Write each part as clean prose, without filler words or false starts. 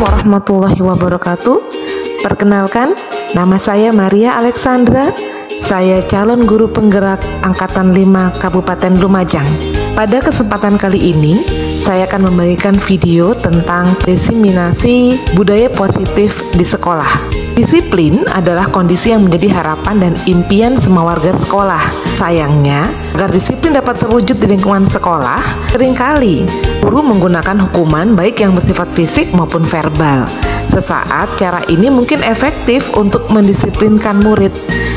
warahmatullahi wabarakatuh. Perkenalkan, nama saya Maria Alexandra. Saya calon guru penggerak Angkatan 5 Kabupaten Lumajang. Pada kesempatan kali ini, saya akan membagikan video tentang diseminasi budaya positif di sekolah. Disiplin adalah kondisi yang menjadi harapan dan impian semua warga sekolah. Sayangnya, agar disiplin dapat terwujud di lingkungan sekolah, seringkali guru menggunakan hukuman baik yang bersifat fisik maupun verbal. Sesaat cara ini mungkin efektif untuk mendisiplinkan murid.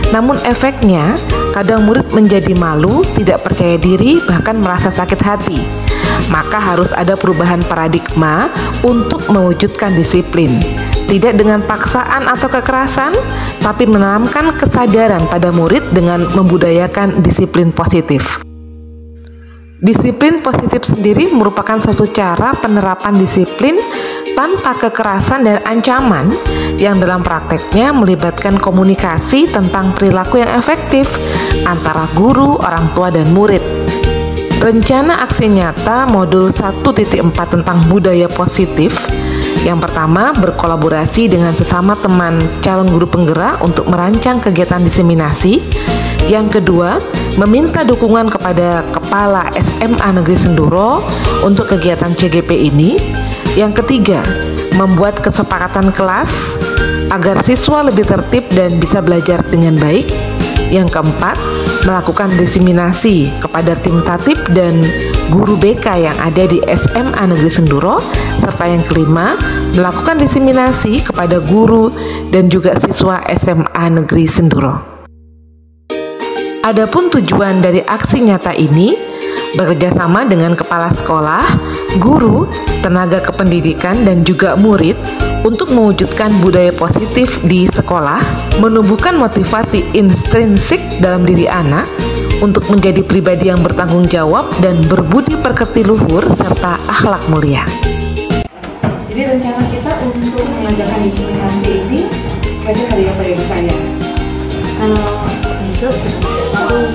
Namun efeknya, kadang murid menjadi malu, tidak percaya diri, bahkan merasa sakit hati. Maka harus ada perubahan paradigma untuk mewujudkan disiplin. Tidak dengan paksaan atau kekerasan, tapi menanamkan kesadaran pada murid dengan membudayakan disiplin positif. Disiplin positif sendiri merupakan suatu cara penerapan disiplin tanpa kekerasan dan ancaman yang dalam prakteknya melibatkan komunikasi tentang perilaku yang efektif antara guru, orang tua, dan murid. Rencana aksi nyata modul 1.4 tentang budaya positif. Yang pertama, berkolaborasi dengan sesama teman calon guru penggerak untuk merancang kegiatan diseminasi. Yang kedua, meminta dukungan kepada Kepala SMA Negeri Senduro untuk kegiatan CGP ini. Yang ketiga, membuat kesepakatan kelas agar siswa lebih tertib dan bisa belajar dengan baik. Yang keempat, melakukan diseminasi kepada tim tatib dan guru BK yang ada di SMA Negeri Senduro. Serta yang kelima, melakukan diseminasi kepada guru dan juga siswa SMA Negeri Senduro. Adapun tujuan dari aksi nyata ini, bekerjasama dengan kepala sekolah, guru, tenaga kependidikan, dan juga murid untuk mewujudkan budaya positif di sekolah, menumbuhkan motivasi intrinsik dalam diri anak untuk menjadi pribadi yang bertanggung jawab dan berbudi pekerti luhur serta akhlak mulia. Jadi rencana kita untuk mengadakan diseminasi ini pada hari apa ya saya? Kalau besok baru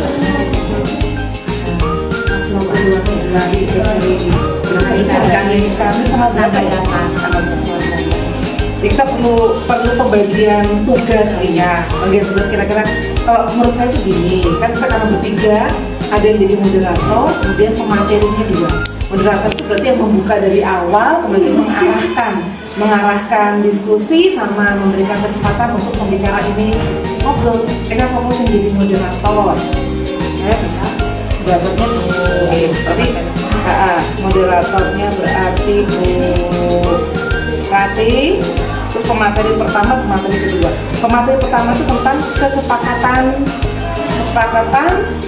kami sangat berapa? Kita perlu pembagian tugas ya. Bagian tugas kira-kira kalau menurut saya itu gini, kan kita karena bertiga, ada yang jadi moderator, kemudian pematerinya juga. Moderator itu berarti yang membuka dari awal, kemudian mengarahkan diskusi sama memberikan kesempatan untuk pembicara ini ngobrol. Kita fokus menjadi moderator. Saya bisa. Moderatornya berarti moderatornya berarti Bu Rati. Terus pemateri pertama, pemateri kedua. Pemateri pertama itu tentang kesepakatan,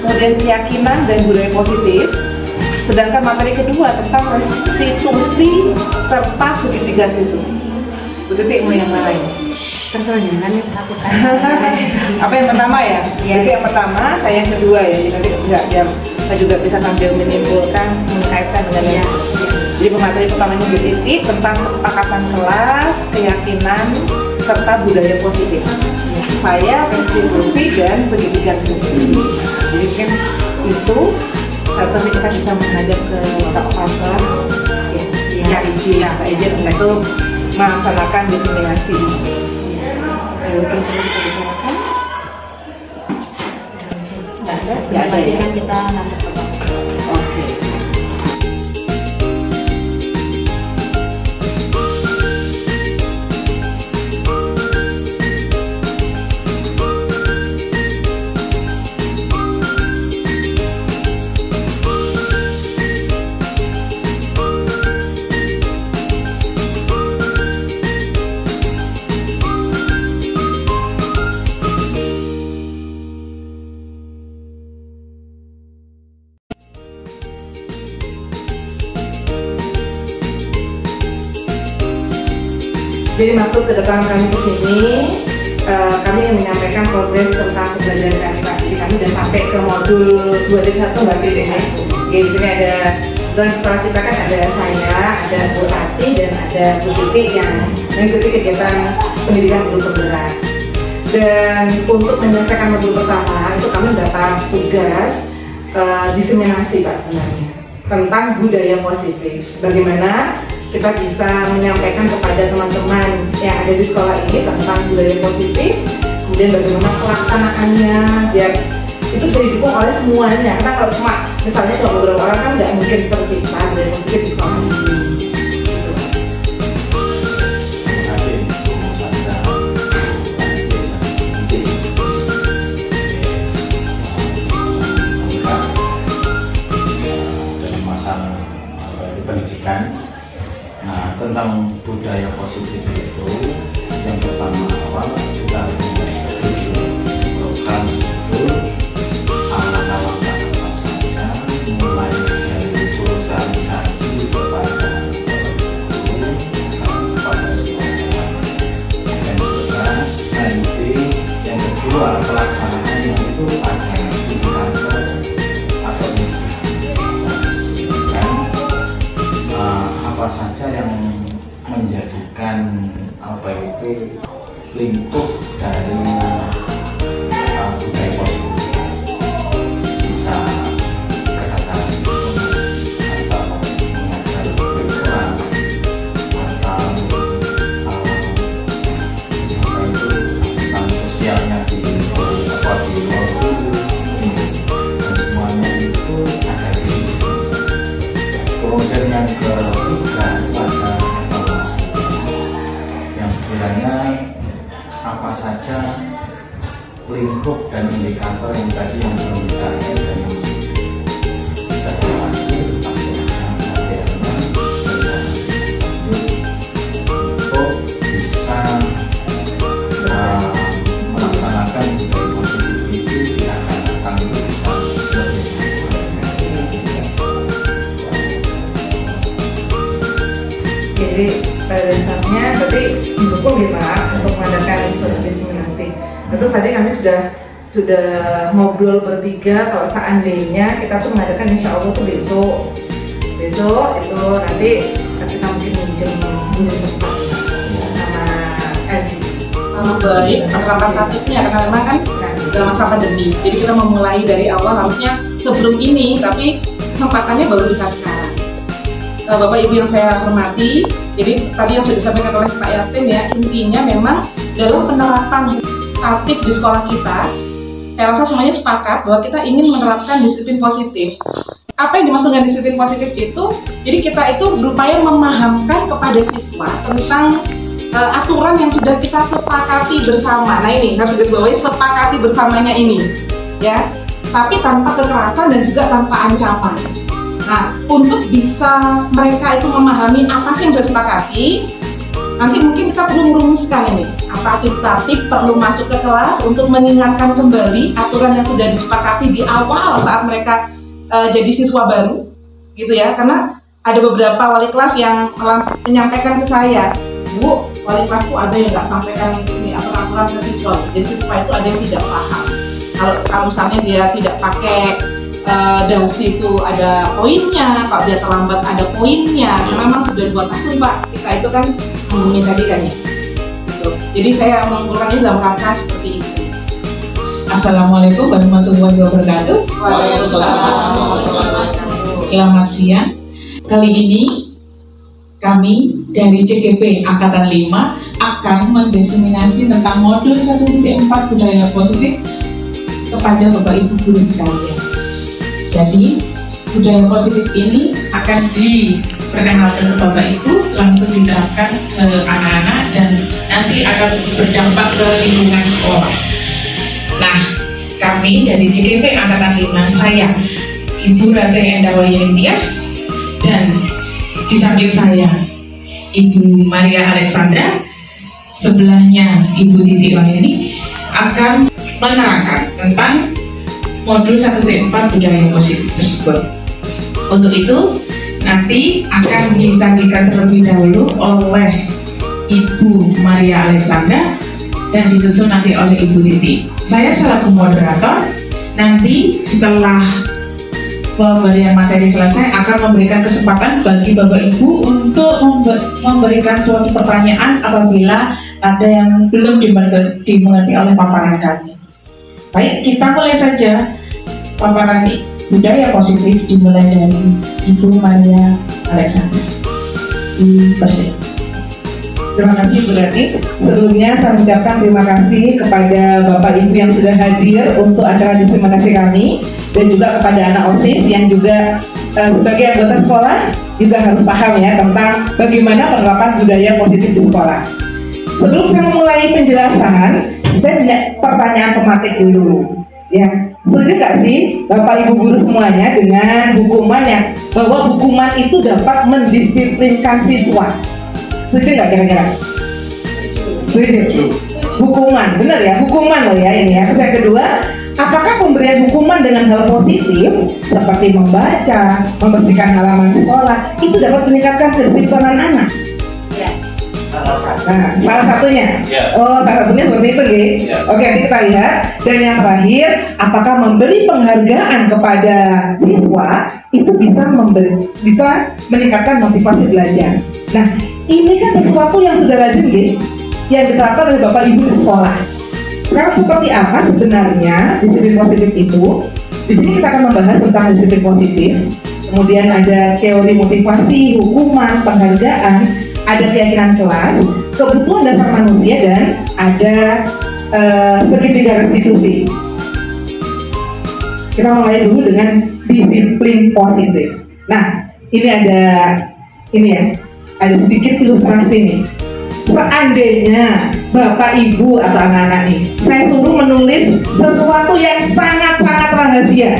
kemudian keyakinan dan budaya positif. Sedangkan materi kedua tentang restitusi serta segitiga situ. Begitu ilmu yang lain. terserah jangan aku kan. Apa yang pertama ya? Jadi yang pertama, saya yang kedua ya. Jadi nanti enggak jam. Saya juga bisa sambil menyimpulkan, mengkaitkan dengan ya. Jadi pemateri pertama ini bertitik tentang kesepakatan kelas, keyakinan serta budaya positif. Saya restitusi dan segitiga situ. Jadi kan itu tapi kita bisa menghadap ke Pak Pasar ya izin Pak izin untuk melaksanakan diseminasi. Mungkin perlu kita bicarakan. Nggak ada ya kan kita nanti. Oke. Jadi maksud kedatangan kami ke sini, kami ingin menyampaikan progres tentang pembelajaran kami dan sampai ke modul 2.1 berarti ya. Oke, di sini ada dan setelah kita kan ada saya, ada Bu Tati dan ada Bu Titi yang mengikuti kegiatan pendidikan guru penggerak. Dan untuk menyelesaikan modul pertama itu kami mendapat tugas diseminasi Pak sebenarnya tentang budaya positif. Bagaimana kita bisa menyampaikan kepada teman-teman yang ada di sekolah ini tentang budaya positif, kemudian bagaimana pelaksanaannya biar itu bisa didukung oleh semuanya. Karena kalau cuma misalnya cuma beberapa orang kan nggak mungkin tercipta budaya positif di sekolah ini. Pendidikan. Nah, tentang budaya positif itu yang pertama awal kita harus program itu langkah-langkah apa saja, mulai dari sosialisasi kepada guru, kepada sekolah, dan juga nanti yang kedua pelaksanaannya itu ada di kantor atau di apa saja yang menjadikan apa itu lingkup dari budaya positif, bisa katakan atau mengajar berkelas atau apa itu tentang sosialnya di luar guru, dan semuanya itu ada di sini. Kemudian yang ketiga pada yang sekiranya apa saja lingkup dan indikator yang tadi yang belum ditanya dan yang sudah lagi untuk bisa melaksanakan budaya positif itu di akan datang itu bisa lebih. Jadi pada dasarnya berarti mendukung ya Pak untuk mengadakan diseminasi. Tentu tadi kami sudah ngobrol bertiga kalau seandainya kita tuh mengadakan insya Allah tuh besok itu nanti kita mungkin minjem tempat sama LG. Baik, representatifnya karena memang kan dalam masa pandemi. Jadi kita memulai dari awal harusnya sebelum ini, tapi kesempatannya baru bisa sekarang. Bapak Ibu yang saya hormati, jadi tadi yang sudah disampaikan oleh Pak Yatin ya, intinya memang dalam penerapan aktif di sekolah kita, saya rasa semuanya sepakat bahwa kita ingin menerapkan disiplin positif. Apa yang dimaksud dengan disiplin positif itu? Jadi kita itu berupaya memahamkan kepada siswa tentang aturan yang sudah kita sepakati bersama. Nah ini harus digarisbawahi, sepakati bersamanya ini, ya. Tapi tanpa kekerasan dan juga tanpa ancaman. Nah, untuk bisa mereka itu memahami apa sih yang sudah disepakati, nanti mungkin kita perlu merumuskan ini. Apa aktif perlu masuk ke kelas untuk mengingatkan kembali aturan yang sudah disepakati di awal saat mereka jadi siswa baru, gitu ya. Karena ada beberapa wali kelas yang menyampaikan ke saya, Bu, wali kelasku ada yang nggak sampaikan ini aturan-aturan ke siswa. Jadi siswa itu ada yang tidak paham. Kalau misalnya dia tidak pakai dasi itu ada poinnya, kalau dia terlambat ada poinnya. Memang sudah 2 tahun Pak, kita itu kan meminta tadi kan ya. Gitu. Jadi saya mengumpulkan ini dalam rangka seperti itu. Assalamualaikum warahmatullahi wabarakatuh. Waalaikumsalam. Selamat siang. Kali ini kami dari CGP Angkatan 5 akan mendiseminasi tentang modul 1.4 budaya positif kepada Bapak Ibu guru sekalian. Jadi budaya positif ini akan diperkenalkan ke Bapak Ibu, langsung diterapkan ke anak-anak dan nanti akan berdampak ke lingkungan sekolah. Nah, kami dari CGP Angkatan 5, saya Ibu Rate Endawaya Tias, dan di samping saya Ibu Maria Alexandra, sebelahnya Ibu Titi Wayani akan menerangkan tentang modul 1.4 budaya positif tersebut. Untuk itu nanti akan disajikan terlebih dahulu oleh Ibu Maria Alexandra dan disusul nanti oleh Ibu Titi. Saya selaku moderator, nanti setelah pemberian materi selesai akan memberikan kesempatan bagi Bapak Ibu untuk memberikan suatu pertanyaan apabila ada yang belum dimengerti oleh paparan kami. Baik, kita mulai saja paparan budaya positif dimulai dari Ibu Maria Alexandra. Terima kasih Bu Rani. Sebelumnya saya mengucapkan terima kasih kepada Bapak Ibu yang sudah hadir untuk acara diseminasi kami, dan juga kepada anak OSIS yang juga sebagai anggota sekolah juga harus paham ya tentang bagaimana penerapan budaya positif di sekolah. Sebelum saya memulai penjelasan, saya punya pertanyaan tematik dulu. Ya, setuju nggak sih Bapak Ibu guru semuanya dengan hukuman yang bahwa hukuman itu dapat mendisiplinkan siswa? Setuju nggak kira-kira? Setuju. Hukuman, benar ya, hukuman loh ya ini ya. Terus yang kedua, apakah pemberian hukuman dengan hal positif seperti membaca, membersihkan halaman sekolah itu dapat meningkatkan kedisiplinan anak? Ya. Nah, salah satunya. Yes. Oh, salah satunya seperti itu, gitu. Yes. Oke, nanti kita lihat. Dan yang terakhir, apakah memberi penghargaan kepada siswa itu bisa meningkatkan motivasi belajar? Nah, ini kan sesuatu yang sudah lazim, gitu, yang diterapkan oleh Bapak Ibu di sekolah. Sekarang seperti apa sebenarnya disiplin positif itu? Di sini kita akan membahas tentang disiplin positif. Kemudian ada teori motivasi, hukuman, penghargaan, ada keyakinan kelas, kebutuhan dasar manusia, dan ada segitiga restitusi. Kita mulai dulu dengan disiplin positif. Nah, ini ada sedikit ilustrasi nih. Seandainya Bapak Ibu atau anak-anak nih, saya suruh menulis sesuatu yang sangat-sangat rahasia.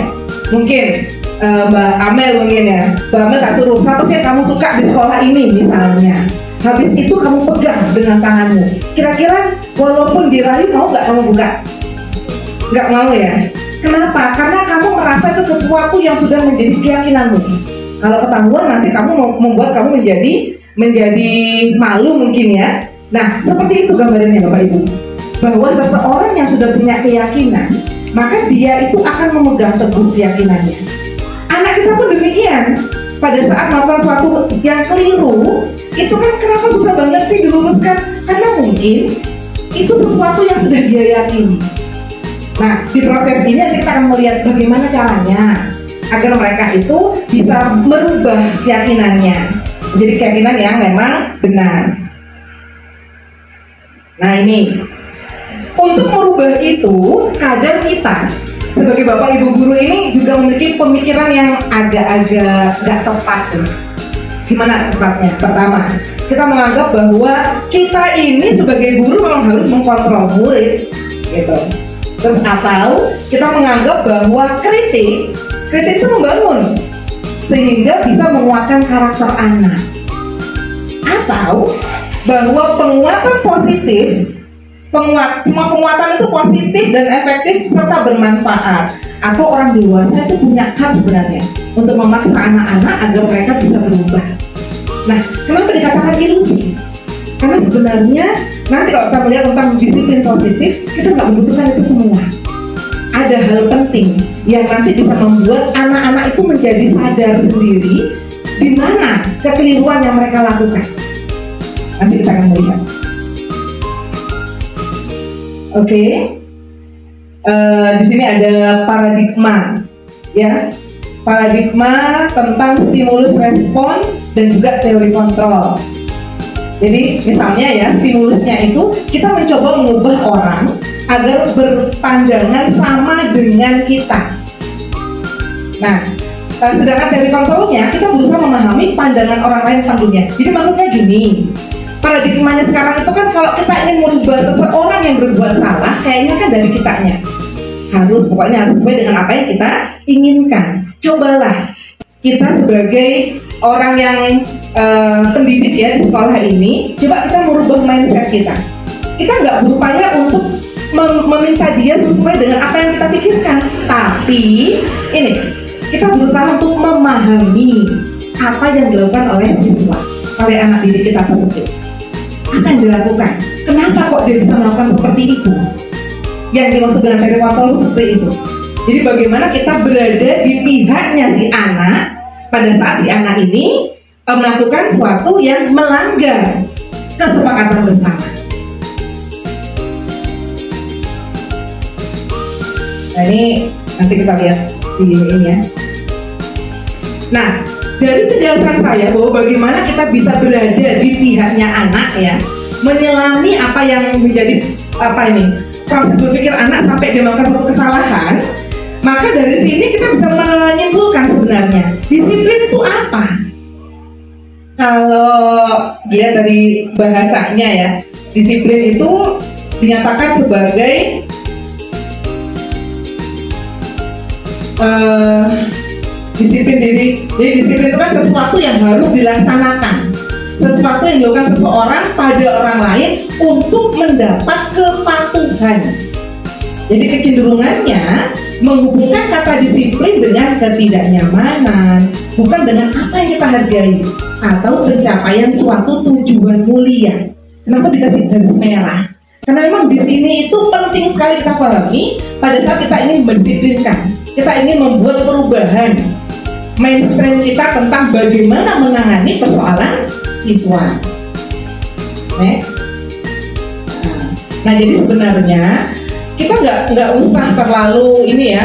Mungkin Mbak Amel mungkin ya, Mbak Amel tak suruh satu sih kamu suka di sekolah ini misalnya. Habis itu kamu pegang dengan tanganmu. Kira-kira walaupun dirayu mau nggak kamu buka? Nggak mau ya. Kenapa? Karena kamu merasa itu sesuatu yang sudah menjadi keyakinanmu. Kalau ketahuan nanti kamu membuat kamu menjadi malu mungkin ya. Nah, seperti itu gambarannya Bapak Ibu. Bahwa seseorang yang sudah punya keyakinan, maka dia itu akan memegang teguh keyakinannya. Anak kita pun demikian. Pada saat melakukan sesuatu yang keliru, itu kan kenapa susah banget sih diluruskan? Karena mungkin itu sesuatu yang sudah dia yakini. Nah, di proses ini kita akan melihat bagaimana caranya agar mereka itu bisa merubah keyakinannya menjadi keyakinan yang memang benar. Nah, ini untuk merubah itu kadang kita sebagai Bapak Ibu guru ini juga memiliki pemikiran yang agak-agak gak tepat. Gimana tepatnya? Pertama, kita menganggap bahwa kita ini sebagai guru memang harus mengkontrol murid, gitu. Terus atau kita menganggap bahwa kritik itu membangun sehingga bisa menguatkan karakter anak. Atau bahwa penguatan positif, semua penguatan itu positif dan efektif serta bermanfaat. Atau orang dewasa itu punya hak sebenarnya untuk memaksa anak-anak agar mereka bisa berubah. Nah, kenapa dikatakan ilusi? Karena sebenarnya nanti kalau kita melihat tentang disiplin positif, kita nggak membutuhkan itu semua. Ada hal penting yang nanti bisa membuat anak-anak itu menjadi sadar sendiri di mana kekeliruan yang mereka lakukan. Nanti kita akan melihat. Oke. Di sini ada paradigma, ya. Paradigma tentang stimulus respon dan juga teori kontrol. Jadi misalnya ya, stimulusnya itu kita mencoba mengubah orang agar berpandangan sama dengan kita. Nah, sedangkan teori kontrolnya kita berusaha memahami pandangan orang lain tentang dunia. Jadi maksudnya gini, paradigmanya sekarang itu kan kalau kita ingin merubah seseorang yang berbuat salah, kayaknya kan dari kitanya. Pokoknya harus sesuai dengan apa yang kita inginkan. Cobalah kita sebagai orang yang pendidik ya di sekolah ini, coba kita merubah mindset kita. Kita nggak berupaya untuk meminta dia sesuai dengan apa yang kita pikirkan, tapi ini kita berusaha untuk memahami apa yang dilakukan oleh siswa, oleh anak didik kita tersebut. Apa yang dilakukan? Kenapa kok dia bisa melakukan seperti itu? Yang dimaksud dengan teori kontrol seperti itu. Jadi bagaimana kita berada di pihaknya si anak pada saat si anak ini melakukan sesuatu yang melanggar kesepakatan bersama. Nah, ini nanti kita lihat di ini ya. Nah, Dari penjelasan saya bahwa bagaimana kita bisa berada di pihaknya anak ya, menyelami apa yang menjadi proses berpikir anak sampai dia melakukan suatu kesalahan, maka dari sini kita bisa menyimpulkan sebenarnya disiplin itu apa. Kalau dilihat dari bahasanya ya, disiplin itu dinyatakan sebagai disiplin diri. Jadi disiplin itu kan sesuatu yang harus dilaksanakan, sesuatu yang dilakukan seseorang pada orang lain untuk mendapat kepatuhan. Jadi kecenderungannya menghubungkan kata disiplin dengan ketidaknyamanan, bukan dengan apa yang kita hargai atau pencapaian suatu tujuan mulia. Kenapa dikasih garis merah? Karena memang di sini itu penting sekali kita pahami pada saat kita ingin mendisiplinkan, kita ingin membuat perubahan mainstream kita tentang bagaimana menangani persoalan siswa. Next. Nah jadi sebenarnya kita nggak usah terlalu ini ya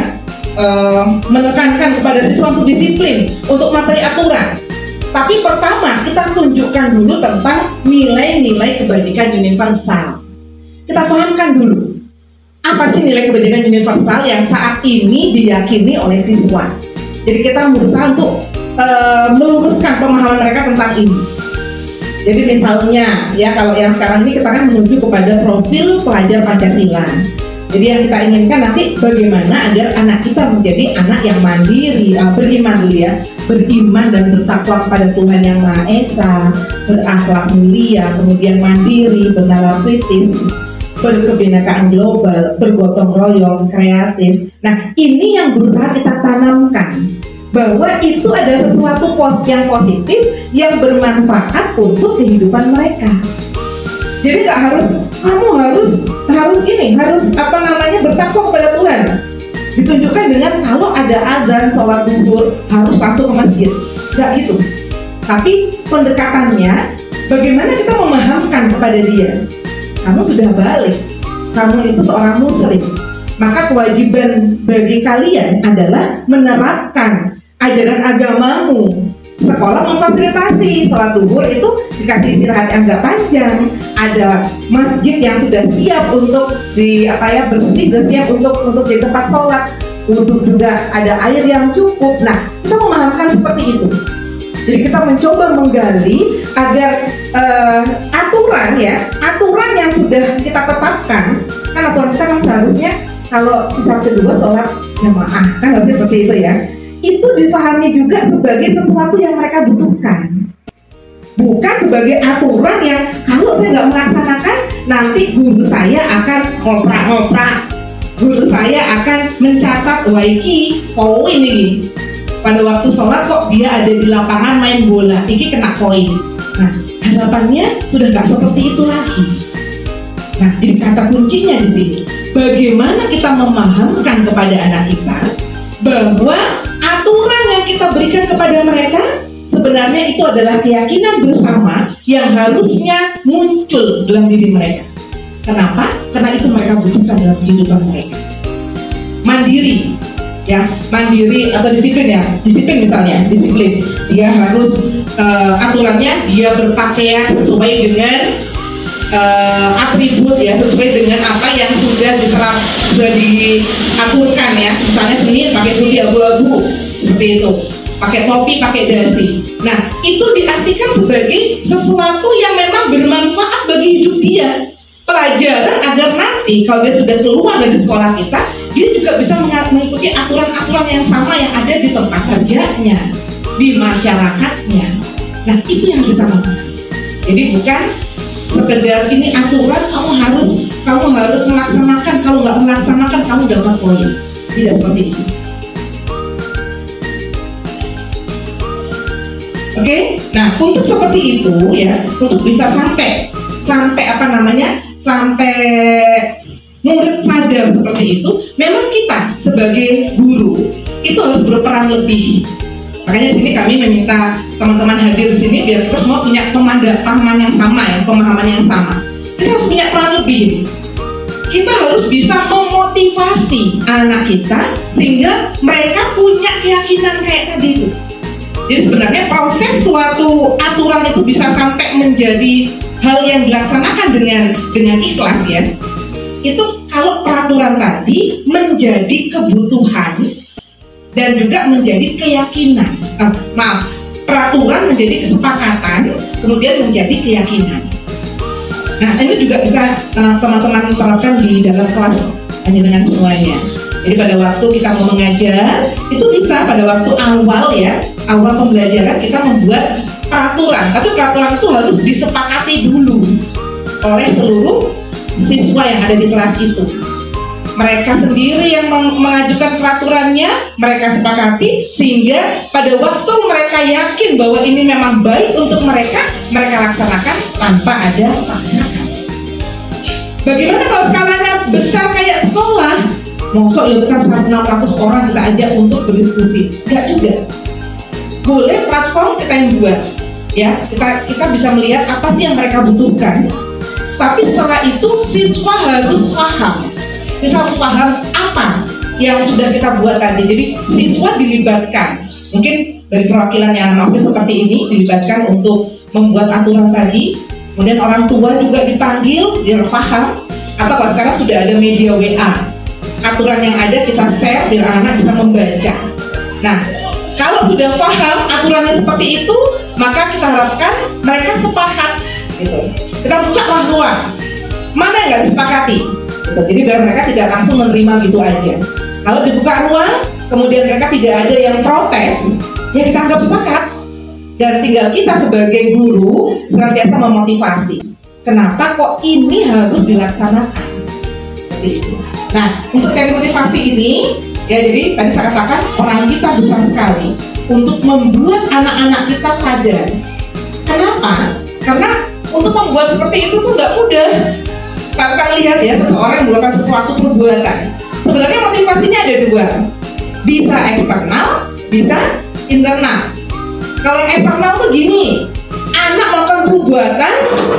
menekankan kepada siswa untuk disiplin, untuk materi aturan. Tapi pertama kita tunjukkan dulu tentang nilai-nilai kebajikan universal. Kita pahamkan dulu apa sih nilai kebajikan universal yang saat ini diyakini oleh siswa. Jadi kita berusaha untuk meluruskan pemahaman mereka tentang ini. Jadi misalnya ya, kalau yang sekarang ini kita kan menuju kepada profil pelajar Pancasila. Jadi yang kita inginkan nanti bagaimana agar anak kita menjadi anak yang mandiri, beriman dulu ya, beriman dan bertakwa kepada Tuhan Yang Maha Esa, berakhlak mulia, kemudian mandiri, bernalar kritis, berkebinekaan global, bergotong royong, kreatif. Nah ini yang berusaha kita tanamkan, bahwa itu adalah sesuatu yang positif yang bermanfaat untuk kehidupan mereka. Jadi nggak harus kamu harus bertakwa kepada Tuhan. Ditunjukkan dengan kalau ada azan sholat zuhur harus langsung ke masjid, nggak gitu. Tapi pendekatannya bagaimana kita memahamkan kepada dia, kamu sudah balik, kamu itu seorang muslim, maka kewajiban bagi kalian adalah menerapkan ajaran agamamu. Sekolah memfasilitasi sholat zuhur itu dikasih istirahat yang agak panjang, ada masjid yang sudah siap untuk bersih dan siap untuk di tempat sholat, wudhu juga ada air yang cukup. Nah kita memahamkan seperti itu. Jadi kita mencoba menggali agar aturan yang sudah kita tetapkan, kan aturan kita kan seharusnya kalau sisa kedua sholat jamaah kan harusnya seperti itu ya. Itu dipahami juga sebagai sesuatu yang mereka butuhkan, bukan sebagai aturan yang kalau saya nggak melaksanakan nanti guru saya akan ngoprak-ngoprak, guru saya akan mencatat waiki poin ini pada waktu sholat kok dia ada di lapangan main bola, ini kena poin. Nah harapannya sudah nggak seperti itu lagi. Nah jadi kata kuncinya di sini, bagaimana kita memahamkan kepada anak kita bahwa aturan yang kita berikan kepada mereka sebenarnya itu adalah keyakinan bersama yang harusnya muncul dalam diri mereka. Kenapa? Karena itu mereka butuhkan dalam kehidupan mereka. Mandiri, ya, mandiri atau disiplin ya, disiplin misalnya, disiplin. Dia harus aturannya dia berpakaian sesuai dengan atribut ya, sesuai dengan apa yang sudah diaturkan ya. Misalnya Senin pakai putih abu-abu seperti itu, pakai topi, pakai dasi. Nah itu diartikan sebagai sesuatu yang memang bermanfaat bagi hidup dia, pelajaran agar nanti kalau dia sudah keluar dari sekolah kita, dia juga bisa mengikuti aturan-aturan yang sama yang ada di tempat kerjanya, di masyarakatnya. Nah itu yang kita lakukan. Jadi bukan sekedar ini aturan kamu harus melaksanakan, kalau nggak melaksanakan kamu dapat poin. Tidak seperti itu. Oke, nah untuk seperti itu ya, untuk bisa sampai murid sadar seperti itu, memang kita sebagai guru itu harus berperan lebih. Makanya sini kami meminta teman-teman hadir di sini biar kita semua punya pemahaman yang sama ya, pemahaman yang sama. Kita harus punya peran lebih. Kita harus bisa memotivasi anak kita sehingga mereka punya keyakinan kayak tadi itu. Jadi sebenarnya proses suatu aturan itu bisa sampai menjadi hal yang dilaksanakan dengan ikhlas ya. Itu kalau peraturan tadi menjadi kebutuhan dan juga menjadi keyakinan. Peraturan menjadi kesepakatan, kemudian menjadi keyakinan. Nah, ini juga bisa teman-teman terapkan di dalam kelas hanya dengan semuanya. Jadi pada waktu kita mau mengajar, itu bisa pada waktu awal ya, awal pembelajaran kita membuat peraturan. Tapi peraturan itu harus disepakati dulu oleh seluruh siswa yang ada di kelas itu. Mereka sendiri yang mengajukan peraturannya, mereka sepakati, sehingga pada waktu mereka yakin bahwa ini memang baik untuk mereka laksanakan tanpa ada paksaan. Bagaimana kalau skalanya besar kayak sekolah? Mosok ya kita 600 orang kita ajak untuk berdiskusi? Enggak juga. Boleh platform kita yang buat, ya kita bisa melihat apa sih yang mereka butuhkan. Tapi setelah itu siswa harus paham. Kita harus paham apa yang sudah kita buat tadi. Jadi siswa dilibatkan. Mungkin dari perwakilan yang masih seperti ini dilibatkan untuk membuat aturan tadi. Kemudian orang tua juga dipanggil biar paham. Atau kalau sekarang sudah ada media WA, aturan yang ada kita share biar anak-anak bisa membaca. Nah, kalau sudah paham aturannya seperti itu, maka kita harapkan mereka sepakat. Gitu. Kita buka ruang. Mana yang nggak disepakati? Jadi biar mereka tidak langsung menerima gitu aja. Kalau dibuka ruang, kemudian mereka tidak ada yang protes, ya kita anggap sepakat. Dan tinggal kita sebagai guru senantiasa memotivasi. Kenapa kok ini harus dilaksanakan? Gitu. Nah, untuk cari motivasi ini, ya jadi tadi saya katakan peran kita besar sekali untuk membuat anak-anak kita sadar. Kenapa? Karena untuk membuat seperti itu tuh nggak mudah. Kita lihat ya, seseorang melakukan sesuatu perbuatan. Sebenarnya motivasinya ada dua, bisa eksternal, bisa internal. Kalau yang eksternal tuh gini, anak melakukan perbuatan,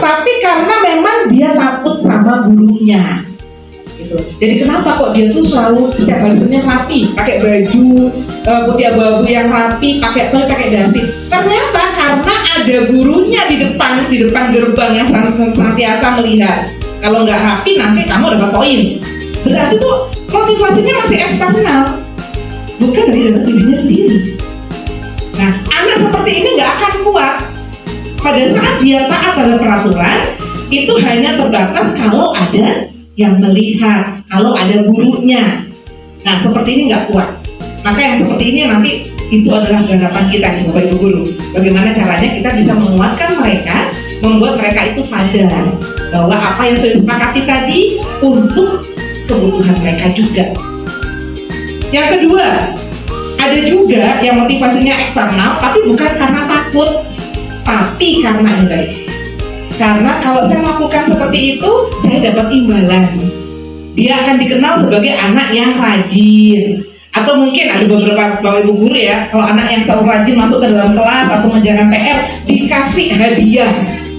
tapi karena memang dia takut sama gurunya. Gitu. Jadi kenapa kok dia tuh selalu setiap hari rapi, pakai baju putih abu-abu yang rapi, pakai topi, pakai dasi. Ternyata karena ada gurunya di depan gerbang yang senantiasa melihat. Kalau nggak rapi nanti kamu dapat poin. Berarti tuh motivasinya masih eksternal, bukan dari dalam dirinya sendiri. Nah, anak seperti ini nggak akan kuat. Pada saat dia taat pada peraturan, itu hanya terbatas kalau ada yang melihat, kalau ada gurunya. Nah, seperti ini nggak kuat. Maka yang seperti ini nanti itu adalah garapan kita nih Bapak Ibu Guru. Bagaimana caranya kita bisa menguatkan mereka, membuat mereka itu sadar bahwa apa yang sudah disepakati tadi untuk kebutuhan mereka juga. Yang kedua, ada juga yang motivasinya eksternal, tapi bukan karena takut, tapi karena ini. Karena kalau saya lakukan seperti itu, saya dapat imbalan. Dia akan dikenal sebagai anak yang rajin. Atau mungkin ada beberapa Bapak Ibu Guru ya, kalau anak yang selalu rajin masuk ke dalam kelas atau mengerjakan PR, dikasih hadiah.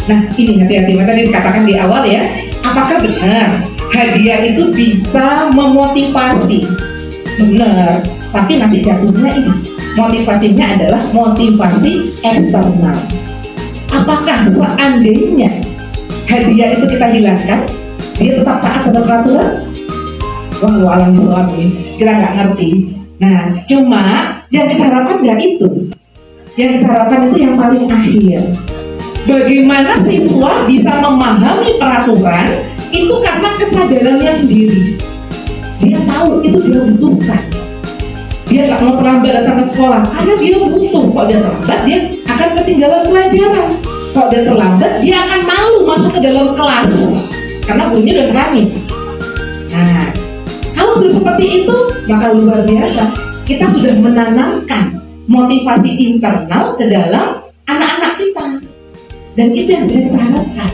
Nah, ini hati-hati, tadi dikatakan di awal ya, apakah benar hadiah itu bisa memotivasi? Benar, tapi nanti jatuhnya ini, motivasinya adalah motivasi eksternal. Apakah seandainya hadiah itu kita hilangkan, dia tetap taat pada peraturan? Wah, lu alam ini, kita nggak ngerti. Nah, cuma yang kita harapkan nggak itu. Yang kita harapkan itu yang paling akhir. Bagaimana siswa bisa memahami peraturan itu karena kesadarannya sendiri. Dia tahu itu dia butuhkan. Dia nggak mau terlambat datang ke sekolah karena dia butuh. Kalau dia terlambat, dia akan ketinggalan pelajaran. Kalau dia terlambat, dia akan malu masuk ke dalam kelas karena gurunya udah terangin. Nah, kalau sudah seperti itu, maka luar biasa. Kita sudah menanamkan motivasi internal ke dalam anak-anak kita. Dan itu yang kita harapkan,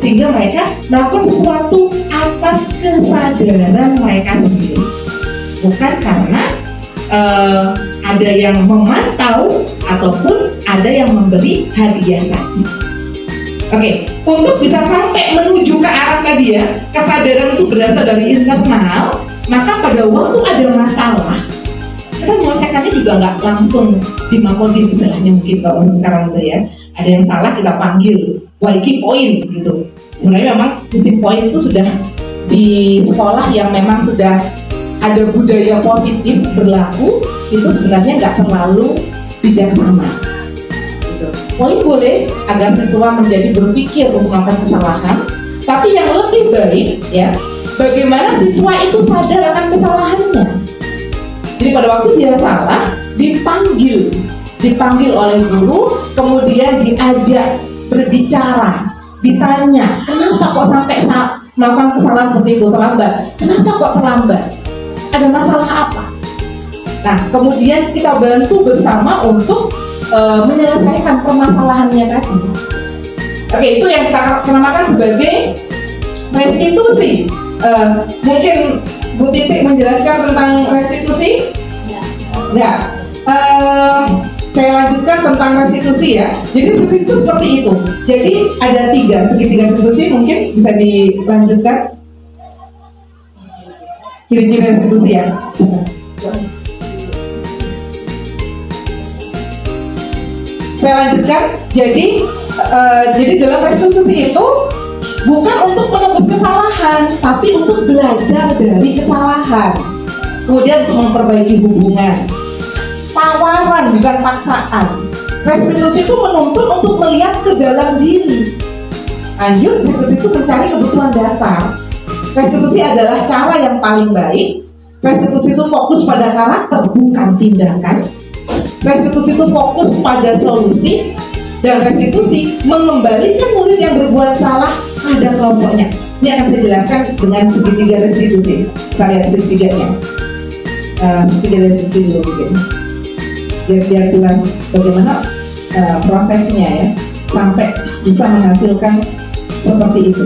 sehingga mereka melakukan sesuatu atas kesadaran mereka sendiri, bukan karena ada yang memantau ataupun ada yang memberi hadiah tadi. Oke, untuk bisa sampai menuju ke arah tadi ya, kesadaran itu berasal dari internal. Maka pada waktu ada masalah, kita menyelesaikannya juga nggak langsung di Makodim misalnya mungkin kalau sekarang itu ya. Ada yang salah kita panggil, YG poin gitu. Sebenarnya memang sistem poin itu sudah di sekolah yang memang sudah ada budaya positif berlaku, itu sebenarnya nggak terlalu bijaksana. Gitu. Poin boleh agar siswa menjadi berpikir untuk melakukan kesalahan, tapi yang lebih baik ya, bagaimana siswa itu sadar akan kesalahannya. Jadi pada waktu dia salah, dipanggil oleh guru, kemudian diajak berbicara, ditanya, kenapa kok sampai melakukan kesalahan seperti itu, terlambat? Kenapa kok terlambat? Ada masalah apa? Nah, kemudian kita bantu bersama untuk menyelesaikan permasalahannya tadi. Oke, itu yang kita namakan sebagai restitusi. Mungkin Bu Titik menjelaskan tentang restitusi? Enggak. Saya lanjutkan tentang restitusi ya. Jadi restitusi itu seperti itu. Jadi ada segitiga restitusi, mungkin bisa dilanjutkan. Ciri-ciri restitusi ya. Saya lanjutkan. Jadi dalam restitusi itu bukan untuk menebus kesalahan, tapi untuk belajar dari kesalahan. Kemudian untuk memperbaiki hubungan. Tawaran bukan paksaan. Restitusi itu menuntut untuk melihat ke dalam diri. Lanjut, restitusi itu mencari kebutuhan dasar. Restitusi adalah cara yang paling baik. Restitusi itu fokus pada karakter, bukan tindakan. Restitusi itu fokus pada solusi. Dan restitusi mengembalikan murid yang berbuat salah pada kelompoknya. Ini akan saya jelaskan dengan segitiga restitusi. Kita lihat segitiganya. Segitiga restitusi dulu mungkin. Biar jelas bagaimana prosesnya ya, sampai bisa menghasilkan seperti itu.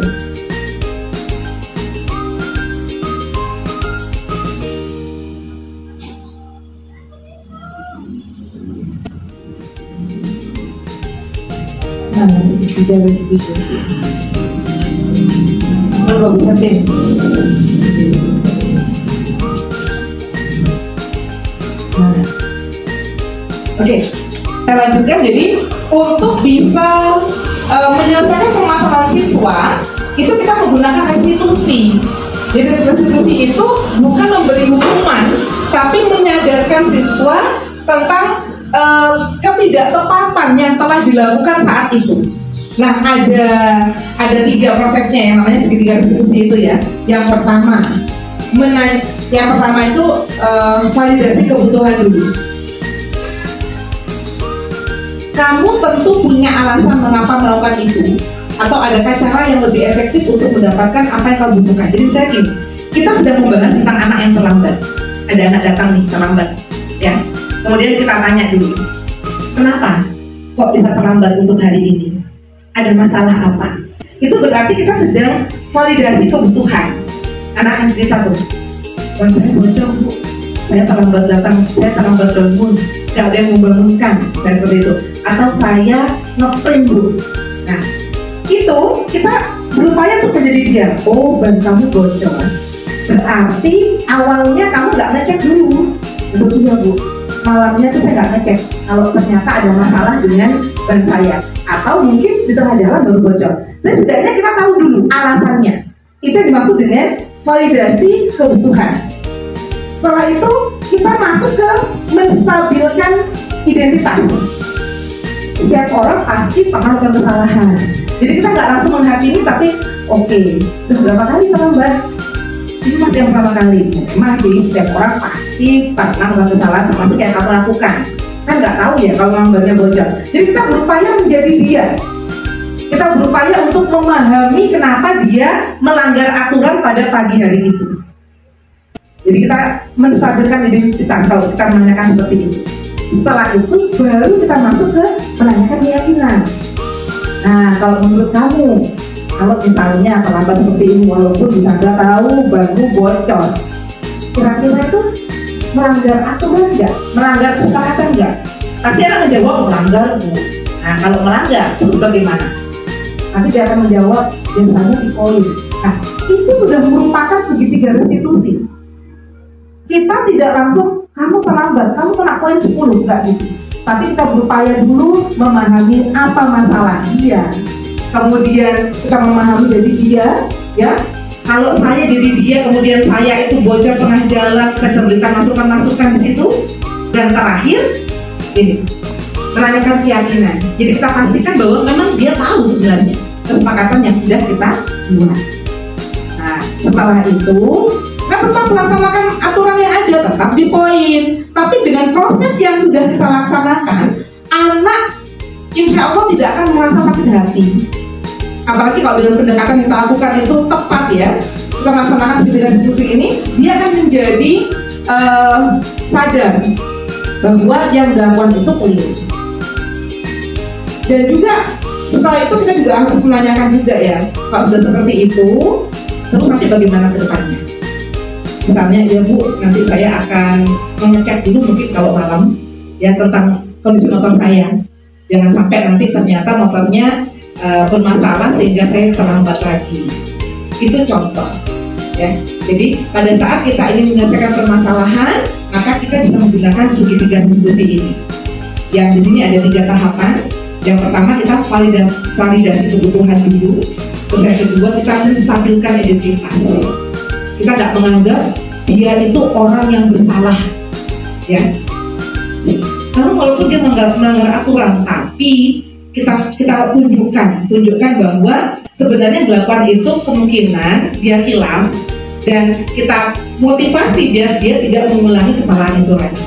Segitiga restitusi. Kalau bisa tim. Oke, saya lanjutkan. Jadi untuk bisa menyelesaikan permasalahan siswa, itu kita menggunakan restitusi. Jadi restitusi itu bukan memberi hukuman, tapi menyadarkan siswa tentang ketidaktepatan yang telah dilakukan saat itu. Nah, ada 3 prosesnya yang namanya segitiga restitusi itu ya. Yang pertama itu validasi kebutuhan dulu. Kamu tentu punya alasan mengapa melakukan itu, atau adakah cara yang lebih efektif untuk mendapatkan apa yang kamu butuhkan. Jadi saya gini, kita sudah membahas tentang anak yang terlambat. Ada anak datang nih terlambat, ya. Kemudian kita tanya dulu, kenapa kok bisa terlambat untuk hari ini? Ada masalah apa? Itu berarti kita sedang validasi kebutuhan. Anak akan cerita tuh, saya bocor Bu, saya terlambat datang, saya terlambat bangun, gak ada yang membangunkan, saya seperti itu. Atau saya ngeprint Bu. Nah, itu kita berupaya untuk menjadi dia. Oh, ban kamu bocor. Berarti awalnya kamu gak ngecek dulu. Sebetulnya Bu, malamnya tuh saya gak ngecek kalau ternyata ada masalah dengan ban saya. Atau mungkin di tengah jalan baru bocor. Nah, setidaknya kita tahu dulu alasannya. Itu yang dimaksud dengan validasi kebutuhan. Setelah itu kita masuk ke menstabilkan identitas. Setiap orang pasti pernah melakukan kesalahan. Jadi kita nggak langsung menghakimi, tapi oke, sudah berapa kali terlambat? Ini masih yang pertama kali. Memang jadi setiap orang pasti pernah melakukan kesalahan, termasuk yang kamu lakukan. Kan nggak tahu ya kalau lambatnya bocor. Jadi kita berupaya menjadi dia. Kita berupaya untuk memahami kenapa dia melanggar aturan pada pagi hari itu. Jadi kita menstabilkan identitas kalau kita menanyakan seperti itu. Setelah itu baru kita masuk ke menanyakan keyakinan. Nah, kalau menurut kamu, kalau misalnya terlambat seperti ini, walaupun Sandra tahu baru bocor, kira-kira itu melanggar aturan nggak? Melanggar kesepakatan nggak? Pasti akan menjawab melanggar. Nah, kalau melanggar terus bagaimana? Nanti dia akan menjawab biasanya di poin. Nah, itu sudah merupakan segitiga restitusi. Kita tidak langsung kamu terlambat, kamu kena poin 10, enggak gitu. Tapi kita berupaya dulu memahami apa masalah dia. Kemudian kita memahami dari dia, ya. Kalau saya jadi dia, kemudian saya itu bocor tengah jalan, kita berikan masukan-masukan di situ. Dan terakhir, ini menanyakan keyakinan. Jadi kita pastikan bahwa memang dia tahu sebenarnya kesepakatan yang sudah kita buat. Nah, setelah itu kita tetap melaksanakan aturan yang ada, tetap di poin. Tapi dengan proses yang sudah kita laksanakan, anak insya Allah tidak akan merasa sakit hati. Apalagi kalau dengan pendekatan yang kita lakukan itu tepat ya, kita melaksanakan dengan diskusi ini, dia akan menjadi sadar bahwa yang dilakukan itu keliru. Dan juga setelah itu kita juga harus menanyakan juga ya, kalau sudah seperti itu, terus nanti bagaimana ke depannya. Misalnya, ya Bu, nanti saya akan mengecek dulu mungkin kalau malam ya tentang kondisi motor saya. Jangan sampai nanti ternyata motornya bermasalah sehingga saya terlambat lagi. Itu contoh ya. Jadi pada saat kita ingin menyelesaikan permasalahan, maka kita bisa menggunakan segitiga diskusi ini. Yang di sini ada 3 tahapan. Yang pertama kita validasi kebutuhan dulu. Terus yang kedua kita menstabilkan identitas. Kita nggak menganggap dia itu orang yang bersalah, ya. Karena walaupun dia melanggar aturan, tapi kita tunjukkan bahwa sebenarnya dilakukan itu kemungkinan dia khilaf, dan kita motivasi dia tidak mengulangi kesalahan itu lagi.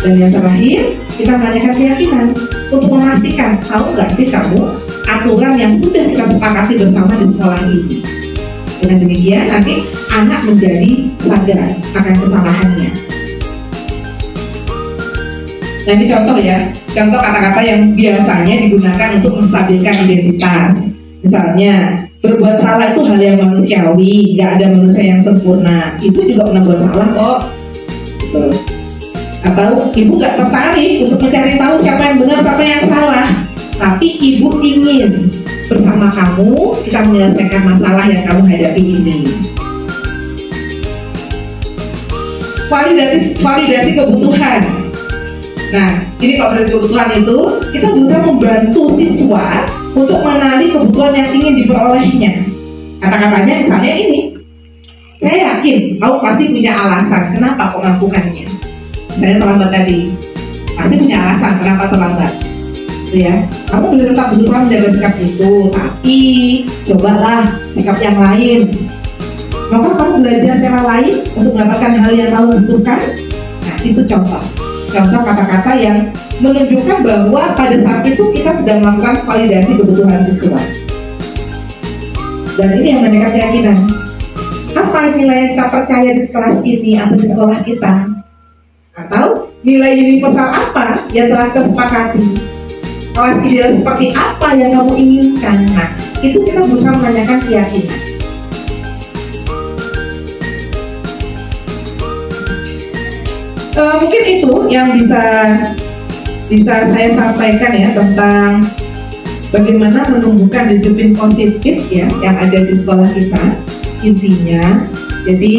Dan yang terakhir kita menanyakan keyakinan untuk memastikan, tahu nggak sih kamu aturan yang sudah kita sepakati bersama di sekolah ini. Dengan demikian nanti anak menjadi sadar akan kesalahannya. Nah ini contoh ya, contoh kata-kata yang biasanya digunakan untuk menstabilkan identitas. Misalnya, berbuat salah itu hal yang manusiawi, nggak ada manusia yang sempurna. Ibu juga pernah buat salah kok. Gitu. Atau ibu nggak tertarik untuk mencari tahu siapa yang benar, siapa yang salah. Tapi ibu ingin bersama kamu kita menyelesaikan masalah yang kamu hadapi ini. Validasi kebutuhan. Nah, ini kalau dari kebutuhan itu kita bisa membantu siswa untuk mengenali kebutuhan yang ingin diperolehnya. Kata-katanya misalnya ini, saya yakin kamu pasti punya alasan kenapa kok melakukannya. Saya terlambat tadi, pasti punya alasan kenapa terlambat. Ya, kamu boleh tetap berusaha menjaga sikap itu, tapi cobalah sikap yang lain. Maka kamu belajar cara lain untuk mendapatkan hal yang kamu butuhkan. Nah, itu contoh kata-kata yang menunjukkan bahwa pada saat itu kita sedang melakukan validasi kebutuhan siswa. Dan ini yang menanyakan keyakinan. Apa nilai yang kita percaya di kelas ini atau di sekolah kita? Atau nilai universal apa yang telah tersepakati? Kelas ideal seperti apa yang kamu inginkan? Nah, itu kita berusaha menanyakan keyakinan. Mungkin itu yang bisa saya sampaikan ya tentang bagaimana menumbuhkan disiplin positif ya yang ada di sekolah kita. Intinya, jadi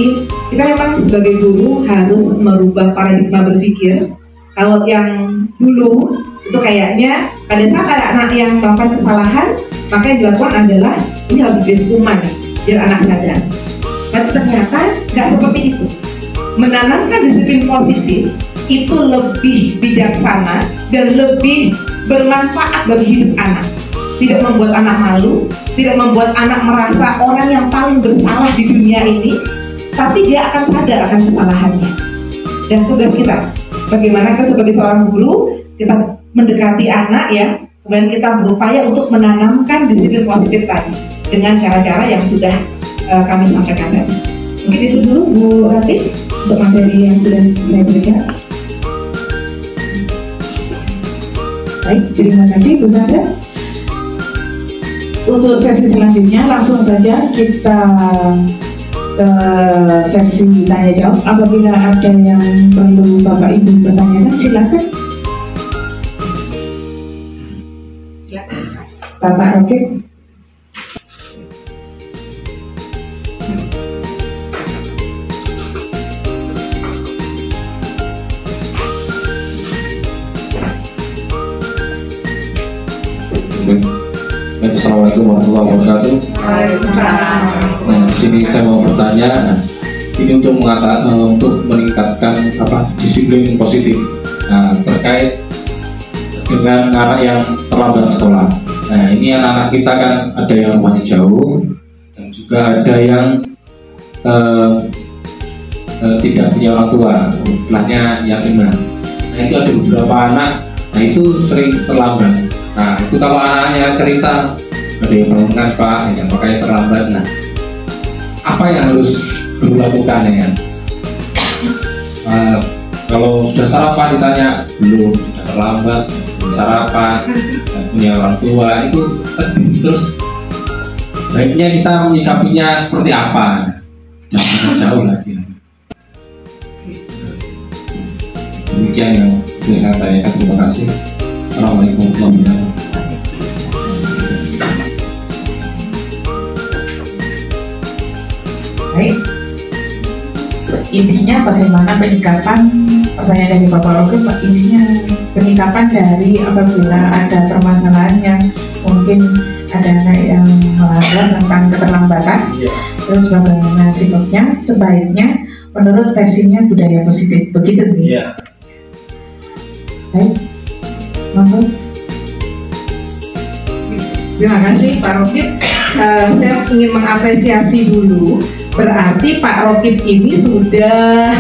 kita memang sebagai guru harus merubah paradigma berpikir. Kalau yang dulu itu kayaknya pada saat ada anak yang melakukan kesalahan, maka yang dilakukan adalah ini harus diberi hukuman biar anak sadar. Tapi ternyata nggak seperti itu. Menanamkan disiplin positif itu lebih bijaksana dan lebih bermanfaat bagi hidup anak. Tidak membuat anak malu, tidak membuat anak merasa orang yang paling bersalah di dunia ini, tapi dia akan sadar akan kesalahannya. Dan tugas kita, bagaimana kita sebagai seorang guru, kita mendekati anak ya, kemudian kita berupaya untuk menanamkan disiplin positif tadi dengan cara-cara yang sudah kami sampaikan tadi. Mungkin itu dulu Bu Ratih untuk materi yang sudah saya berikan. Baik, terima kasih Bu Sandra. Untuk sesi selanjutnya langsung saja kita ke sesi tanya jawab. Apabila ada yang perlu Bapak Ibu bertanyakan, silakan. Bapak Rofiq. Assalamualaikum warahmatullahi wabarakatuh. Nah, di sini saya mau bertanya, ini untuk meningkatkan disiplin positif. Nah, terkait dengan anak yang terlambat sekolah. Nah, ini anak-anak kita kan ada yang rumahnya jauh dan juga ada yang tidak punya orang tua, istilahnya yatim. Nah, itu ada beberapa anak, nah itu sering terlambat. Nah, itu kalau anaknya cerita ada yang bangunkan Pak, yang makanya terlambat. Nah, apa yang harus dilakukan ya? Kalau sudah sarapan ditanya belum, sudah terlambat, belum sarapan, punya orang tua, itu sedih. Terus baiknya kita menyikapinya seperti apa? Jangan jauh lagi. Demikian yang bisa saya tanyakan. Terima kasih. Assalamualaikum warahmatullahi wabarakatuh. Baik. Intinya bagaimana penyikapan, pertanyaan dari Bapak Rokin, intinya penyikapan dari apabila ada permasalahan yang mungkin ada anak yang melanggar tentang keterlambatan, terus bagaimana sikapnya, sebaiknya menurut versinya budaya positif, begitu nih? Baik, monggo. Terima kasih Pak Rokib. Saya ingin mengapresiasi dulu. Berarti Pak Rokib ini sudah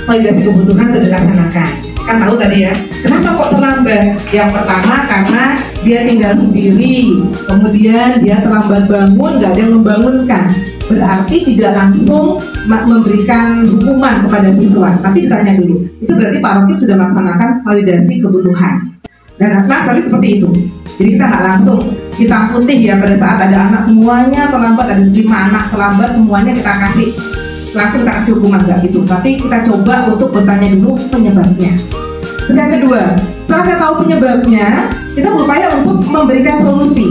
validasi kebutuhan sudah dilaksanakan. Kan tahu tadi ya, kenapa kok terlambat? Yang pertama karena dia tinggal sendiri, kemudian dia terlambat bangun, nggak ada yang membangunkan. Berarti tidak langsung memberikan hukuman kepada siswa, tapi ditanya dulu. Itu berarti Pak Rokib sudah melaksanakan validasi kebutuhan. Dan tapi seperti itu. Jadi kita nggak langsung kita putih ya pada saat ada anak semuanya terlambat, ada 5 anak terlambat semuanya kita kasih langsung kita kasih hukuman, nggak gitu. Tapi kita coba untuk bertanya dulu penyebabnya. Terus yang kedua, setelah kita tahu penyebabnya, kita berupaya untuk memberikan solusi.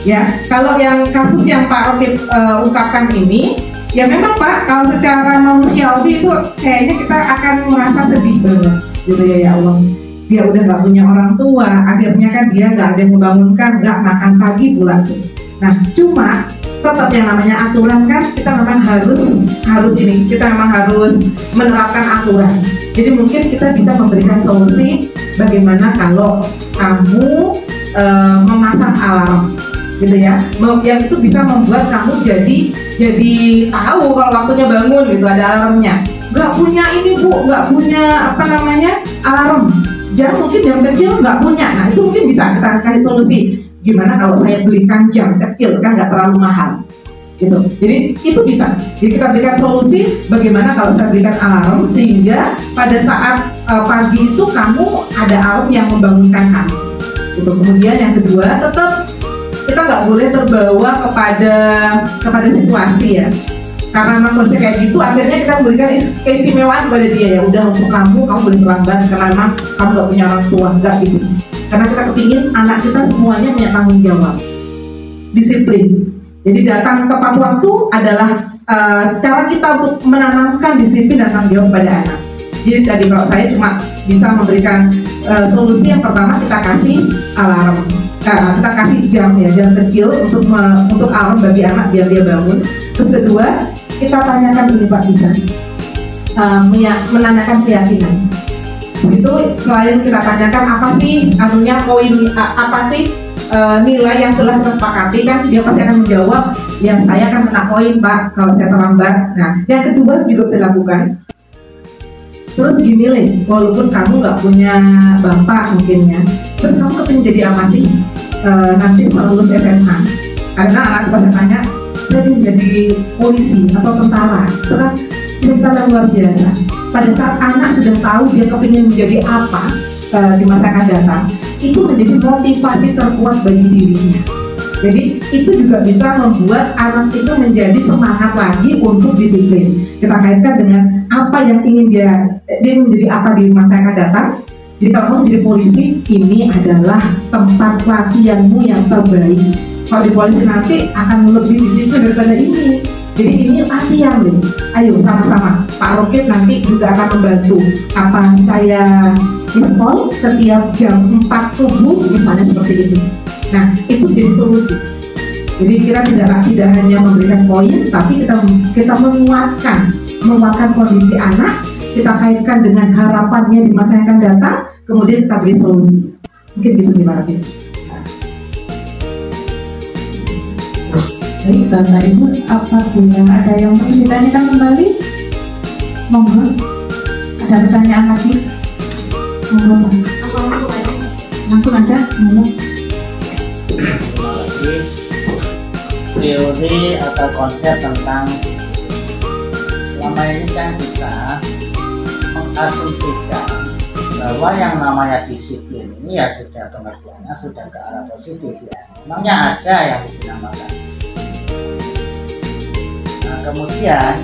Ya, kalau yang kasus yang Pak Rokib ungkapkan ini, ya memang Pak, kalau secara manusiawi itu kayaknya kita akan merasa sedih banget, gitu ya Allah. Dia udah nggak punya orang tua, akhirnya kan dia nggak ada yang membangunkan, nggak makan pagi pula tuh. Nah, cuma tetap yang namanya aturan kan kita memang harus ini, kita memang harus menerapkan aturan. Jadi mungkin kita bisa memberikan solusi bagaimana kalau kamu memasang alarm, gitu ya, yang itu bisa membuat kamu jadi tahu kalau waktunya bangun gitu, ada alarmnya. Nggak punya ini Bu, nggak punya alarm. Jam mungkin jam kecil nggak punya, nah itu mungkin bisa kita kasih solusi. Gimana kalau saya belikan jam kecil, kan nggak terlalu mahal, gitu. Jadi itu bisa. Jadi kita berikan solusi bagaimana kalau saya berikan alarm sehingga pada saat pagi itu kamu ada alarm yang membangunkan kamu. Gitu. Kemudian yang kedua, tetap kita nggak boleh terbawa kepada situasi ya. Karena memang kondisi kayak gitu, akhirnya kita memberikan keistimewaan kepada dia, ya udah untuk kamu boleh terlambat karena memang kamu nggak punya orang tua, nggak gitu. Karena kita kepingin anak kita semuanya punya tanggung jawab, disiplin. Jadi datang tepat waktu adalah cara kita untuk menanamkan disiplin dan tanggung jawab pada anak. Jadi tadi kalau saya cuma bisa memberikan solusi yang pertama, kita kasih alarm, kita kasih jam kecil untuk alarm bagi anak biar dia bangun. Terus kedua, kita tanyakan ini Pak, bisa menanyakan keyakinan. Itu selain kita tanyakan apa sih nilai yang telah tersepakati, kan dia pasti akan menjawab, ya saya akan kena poin Pak kalau saya terlambat. Nah, yang kedua juga bisa dilakukan. Terus gini nih, walaupun kamu nggak punya bapak mungkin ya, terus kamu kepingin jadi apa sih nanti setelah lulus SMA? Karena anak pasti tanya, saya ingin jadi polisi atau tentara. Itu kan cerita yang luar biasa. Pada saat anak sudah tahu dia kepingin menjadi apa di masa akan datang, itu menjadi motivasi terkuat bagi dirinya. Jadi itu juga bisa membuat anak itu menjadi semangat lagi untuk disiplin. Kita kaitkan dengan apa yang ingin dia menjadi apa di masa yang akan datang. Jadi kalau kamu jadi polisi, ini adalah tempat latihanmu yang terbaik. Kalau di polisi nanti akan lebih disiplin daripada ini. Jadi ini latihan nih. Ayo sama-sama. Pak Rokib nanti juga akan membantu. Apa saya mispol setiap jam 4 subuh misalnya seperti itu. Nah itu jadi solusi. Jadi kita tidak hanya memberikan poin, tapi kita menguatkan kondisi anak, kita kaitkan dengan harapannya di masa yang akan datang, kemudian kita beri solusi. Mungkin gitu gimana Pak? Baik, Bapak Ibu, apabila ada yang ingin ditanyakan kembali, monggo. Ada pertanyaan lagi? Monggo, Pak. Langsung aja, monggo. Terima kasih. Teori atau konsep tentang selama ini kan kita mengasumsikan bahwa yang namanya disiplin ini ya sudah pengertiannya sudah ke arah positif ya. Memangnya ada yang dinamakan disiplin. Nah kemudian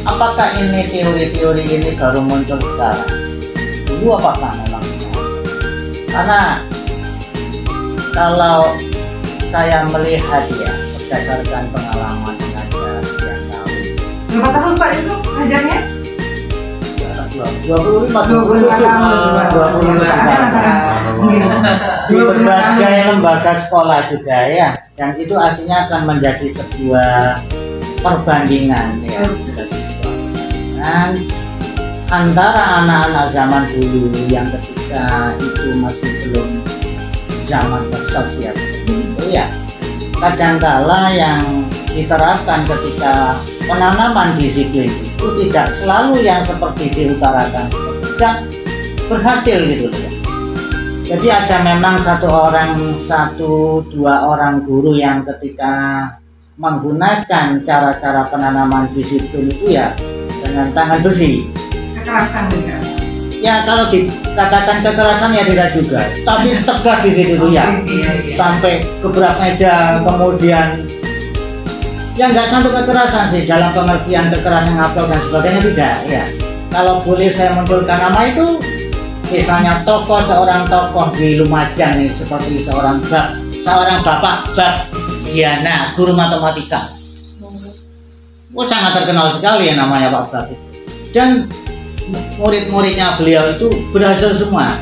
apakah ini teori-teori ini baru muncul sekarang? Dulu apakah memang benar? Karena kalau saya melihat ya berdasarkan pengalaman mengajar sekian tahun. Berapa tahun Pak itu ngajarnya? 25 tahun. Di berbagai lembaga sekolah juga ya, dan itu akhirnya akan menjadi sebuah perbandingan ya, antara anak-anak zaman dulu yang ketika itu masih belum zaman bersosial itu ya, kadangkala yang diterapkan ketika penanaman disiplin itu tidak selalu yang seperti diutarakan, tidak berhasil gitu ya. Jadi ada memang dua orang guru yang ketika menggunakan cara-cara penanaman disiplin itu ya dengan tangan besi. Kekerasan juga. Ya kalau dikatakan kekerasan ya tidak juga, tapi tegas di situ ya, sampai gebrak meja, kemudian ya nggak sampai kekerasan sih, dalam pengertian kekerasan ngapel dan sebagainya tidak ya. Kalau boleh saya munculkan nama itu, misalnya seorang tokoh di Lumajang nih, seperti seorang bapak Diana, guru matematika. Sangat terkenal sekali ya namanya Pak Bak. Dan murid-muridnya beliau itu berhasil semua.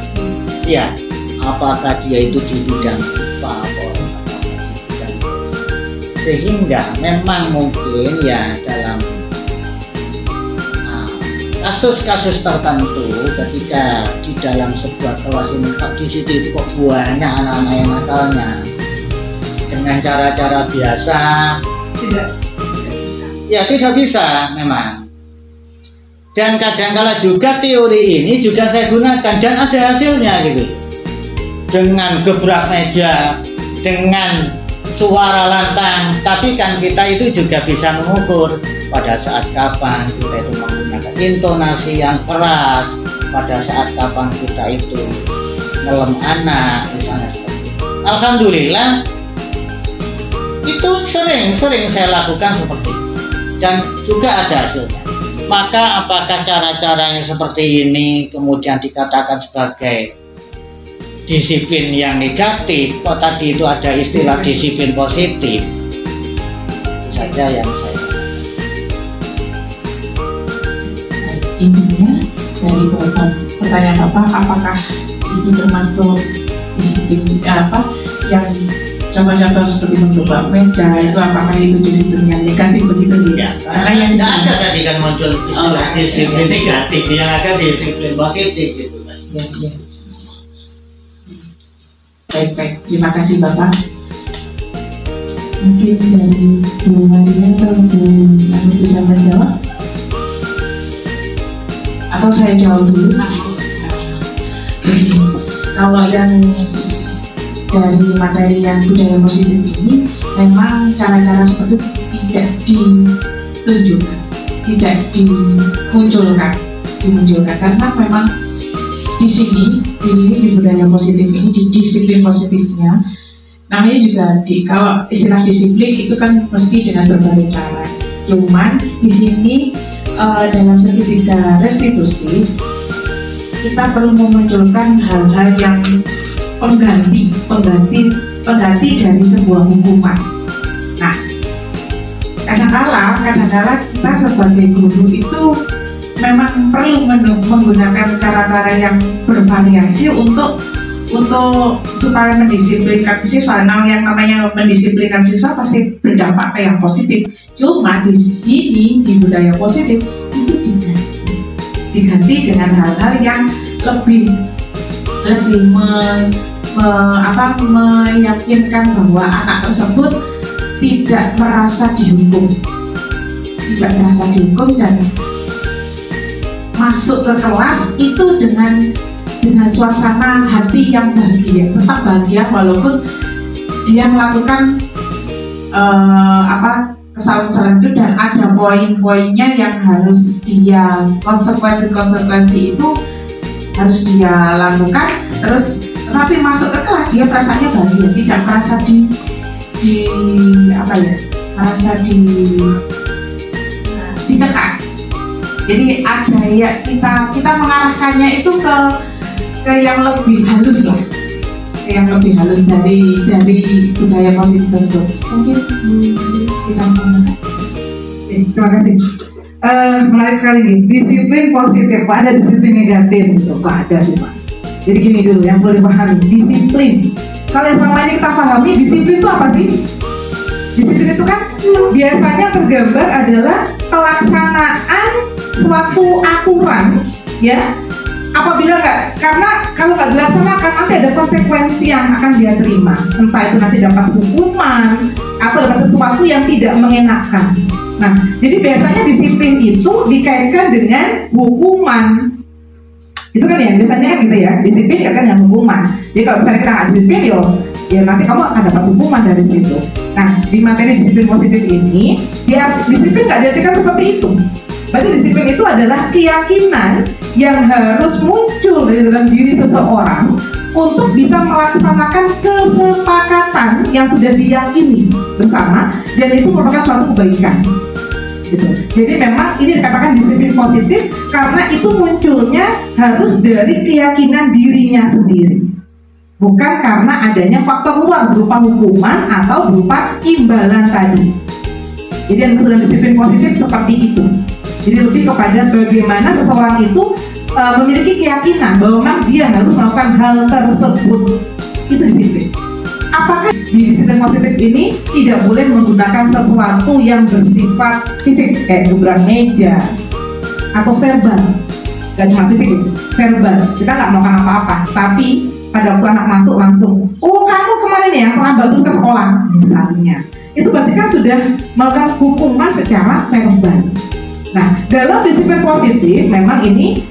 Ya, apakah dia itu di bidang IPA atau di bidang sehingga memang mungkin ya dalam kasus-kasus tertentu ketika di dalam sebuah kelas ini di situ kok banyak anak-anak yang nakalnya dengan cara-cara biasa tidak bisa memang. Dan kadang-kala juga teori ini juga saya gunakan dan ada hasilnya gitu. Dengan gebrak meja, dengan suara lantang, tapi kan kita itu juga bisa mengukur pada saat kapan kita itu menggunakan intonasi yang keras, pada saat kapan kita itu ngelem anak misalnya seperti itu. Alhamdulillah itu sering saya lakukan seperti itu dan juga ada hasilnya. Maka apakah cara-caranya seperti ini kemudian dikatakan sebagai disiplin yang negatif? Kok tadi itu ada istilah disiplin positif? Itu saja yang saya. Intinya dari pertanyaan Bapak, apakah itu termasuk disiplin yang contoh-contoh seperti menggebrak meja itu apakah itu disiplin yang negatif begitu ya? Karena yang tidak ada tadi kan muncul istilah disiplin negatif, yang ada disiplin positif gitu kan. Ya. Baik, terima kasih Bapak. Mungkin dari Bu Maria atau Bu Anu bisa menjawab? Atau saya jawab dulu? Kalau yang dari materi yang budaya positif ini memang cara-cara seperti itu tidak ditunjukkan, tidak dimunculkan karena memang di sini di budaya positif ini, di disiplin positifnya namanya juga kalau istilah disiplin itu kan mesti dengan berbagai cara. Cuman di sini dalam segitiga restitusi kita perlu memunculkan hal-hal yang pengganti dari sebuah hukuman. Nah, kadang-kala kita sebagai guru itu memang perlu menggunakan cara-cara yang bervariasi untuk untuk supaya mendisiplinkan siswa, yang namanya mendisiplinkan siswa pasti berdampak yang positif. Cuma di sini di budaya positif itu diganti dengan hal-hal yang lebih meyakinkan bahwa anak tersebut tidak merasa dihukum, dan masuk ke kelas itu dengan suasana hati yang bahagia, tetap bahagia walaupun dia melakukan kesalahan-kesalahan itu, dan ada poin-poinnya yang harus dia konsekuensi itu harus dia lakukan. Terus tapi masuk ke kelas dia perasaannya bahagia, tidak merasa ditekan. Jadi ada ya, kita mengarahkannya itu ke yang lebih halus lah, yang lebih halus dari budaya positif tersebut. Mungkin bisa menambahkan. Terima kasih. Menarik sekali nih, disiplin positif, Pak, ada disiplin negatif gitu, Pak, ada sih Pak. Jadi gini dulu yang boleh pahami, disiplin. Kalau yang selama ini kita pahami, disiplin itu apa sih? Disiplin itu kan biasanya tergambar adalah pelaksanaan suatu aturan, ya. Apabila karena kalau nggak dilaksanakan nanti ada konsekuensi yang akan dia terima, entah itu nanti dapat hukuman atau dapat sesuatu yang tidak mengenakan. Nah, jadi biasanya disiplin itu dikaitkan dengan hukuman. Itu kan ya, biasanya kan gitu ya, disiplin dikaitkan dengan hukuman. Jadi kalau misalnya kita nggak disiplin, ya nanti kamu akan dapat hukuman dari situ. Nah, di materi disiplin positif ini, disiplin nggak diartikan seperti itu. Berarti disiplin itu adalah keyakinan yang harus muncul dari dalam diri seseorang untuk bisa melaksanakan kesepakatan yang sudah diyakini bersama, dan itu merupakan suatu kebaikan. Gitu. Jadi memang ini dikatakan disiplin positif karena itu munculnya harus dari keyakinan dirinya sendiri, bukan karena adanya faktor luar berupa hukuman atau berupa imbalan tadi. Jadi yang disebut disiplin positif seperti itu. Jadi lebih kepada bagaimana seseorang itu memiliki keyakinan bahwa memang dia harus melakukan hal tersebut. Itu disiplin. Apakah di disiplin positif ini tidak boleh menggunakan sesuatu yang bersifat fisik kayak gebrak meja atau verbal? Gak cuma fisik, verbal. Kita nggak melakukan apa-apa, tapi pada waktu anak masuk langsung, oh kamu kemarin ya telah batu ke sekolah misalnya. Itu berarti kan sudah melakukan hukuman secara verbal. Nah, dalam disiplin positif memang ini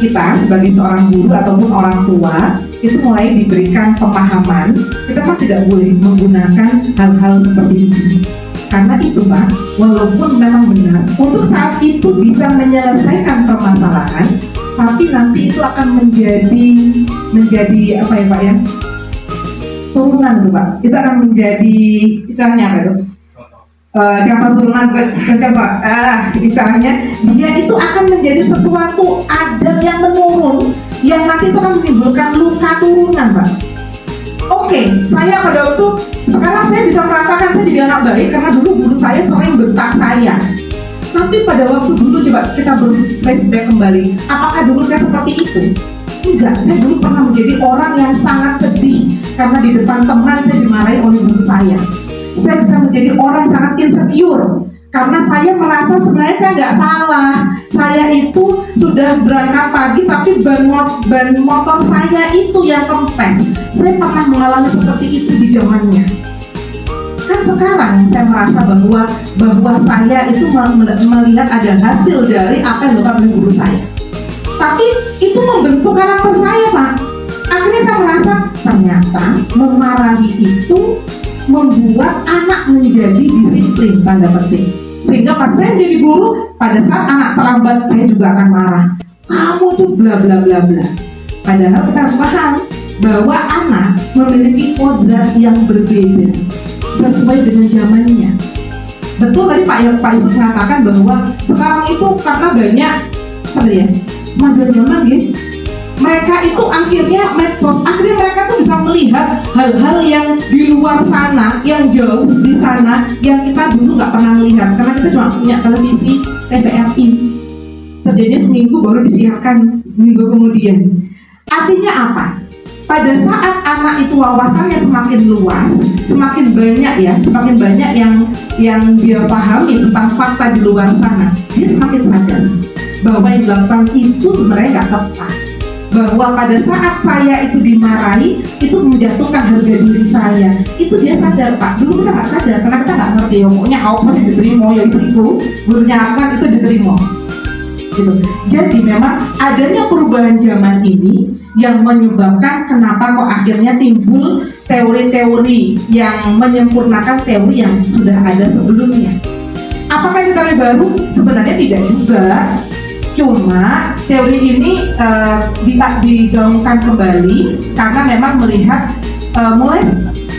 kita sebagai seorang guru ataupun orang tua itu mulai diberikan pemahaman kita kan tidak boleh menggunakan hal-hal seperti itu. Karena itu Pak, walaupun memang benar untuk saat itu bisa menyelesaikan permasalahan, tapi nanti itu akan menjadi apa ya Pak ya? Turunan itu Pak. Itu akan menjadi istilahnya apa itu? Contoh turunan misalnya dia itu akan menjadi sesuatu adat yang menurun yang nanti itu akan menimbulkan luka turunan Pak. Oke, saya pada waktu sekarang saya bisa merasakan saya jadi anak baik karena dulu guru saya sering bentak saya. Tapi pada waktu dulu coba kita flashback kembali, apakah dulu saya seperti itu? Enggak, saya dulu pernah menjadi orang yang sangat sedih karena di depan teman saya dimarahi oleh guru saya. Saya bisa menjadi orang yang sangat insecure karena saya merasa sebenarnya saya nggak salah. Saya itu sudah berangkat pagi tapi ban motor saya itu yang kempes. Saya pernah mengalami seperti itu di zamannya. Kan sekarang saya merasa bahwa saya itu melihat ada hasil dari apa yang dilakukan oleh guru saya. Tapi itu membentuk karakter saya Pak. Akhirnya saya merasa ternyata memarahi itu membuat anak menjadi disiplin tanda petik. Sehingga pas saya jadi guru, pada saat anak terlambat saya juga akan marah. Kamu tuh bla bla bla bla. Padahal kita harus paham bahwa anak memiliki kodrat yang berbeda sesuai dengan zamannya. Betul tadi Pak Yusuf mengatakan bahwa sekarang itu karena banyak model-model gitu. Mereka itu akhirnya mereka tuh bisa melihat hal-hal yang di luar sana, yang jauh di sana, yang kita dulu nggak pernah melihat karena kita cuma punya televisi TVRI. Terjadinya seminggu baru disiarkan seminggu kemudian. Artinya apa? pada saat anak itu wawasannya semakin luas, semakin banyak yang dia pahami tentang fakta di luar sana, dia semakin sadar bahwa yang dilakukan itu sebenarnya nggak tepat. Bahwa pada saat saya itu dimarahi, itu menjatuhkan harga diri saya. Itu dia sadar, Pak. Dulu kita nggak sadar, karena kita nggak ngerti. Pokoknya aku masih diterima, ya isiku, gurunya apa itu diterima. Gitu. Jadi memang adanya perubahan zaman ini yang menyebabkan kenapa kok akhirnya timbul teori-teori yang menyempurnakan teori yang sudah ada sebelumnya. Apakah ini teori baru? Sebenarnya tidak juga. Cuma teori ini digaungkan kembali karena memang melihat mulai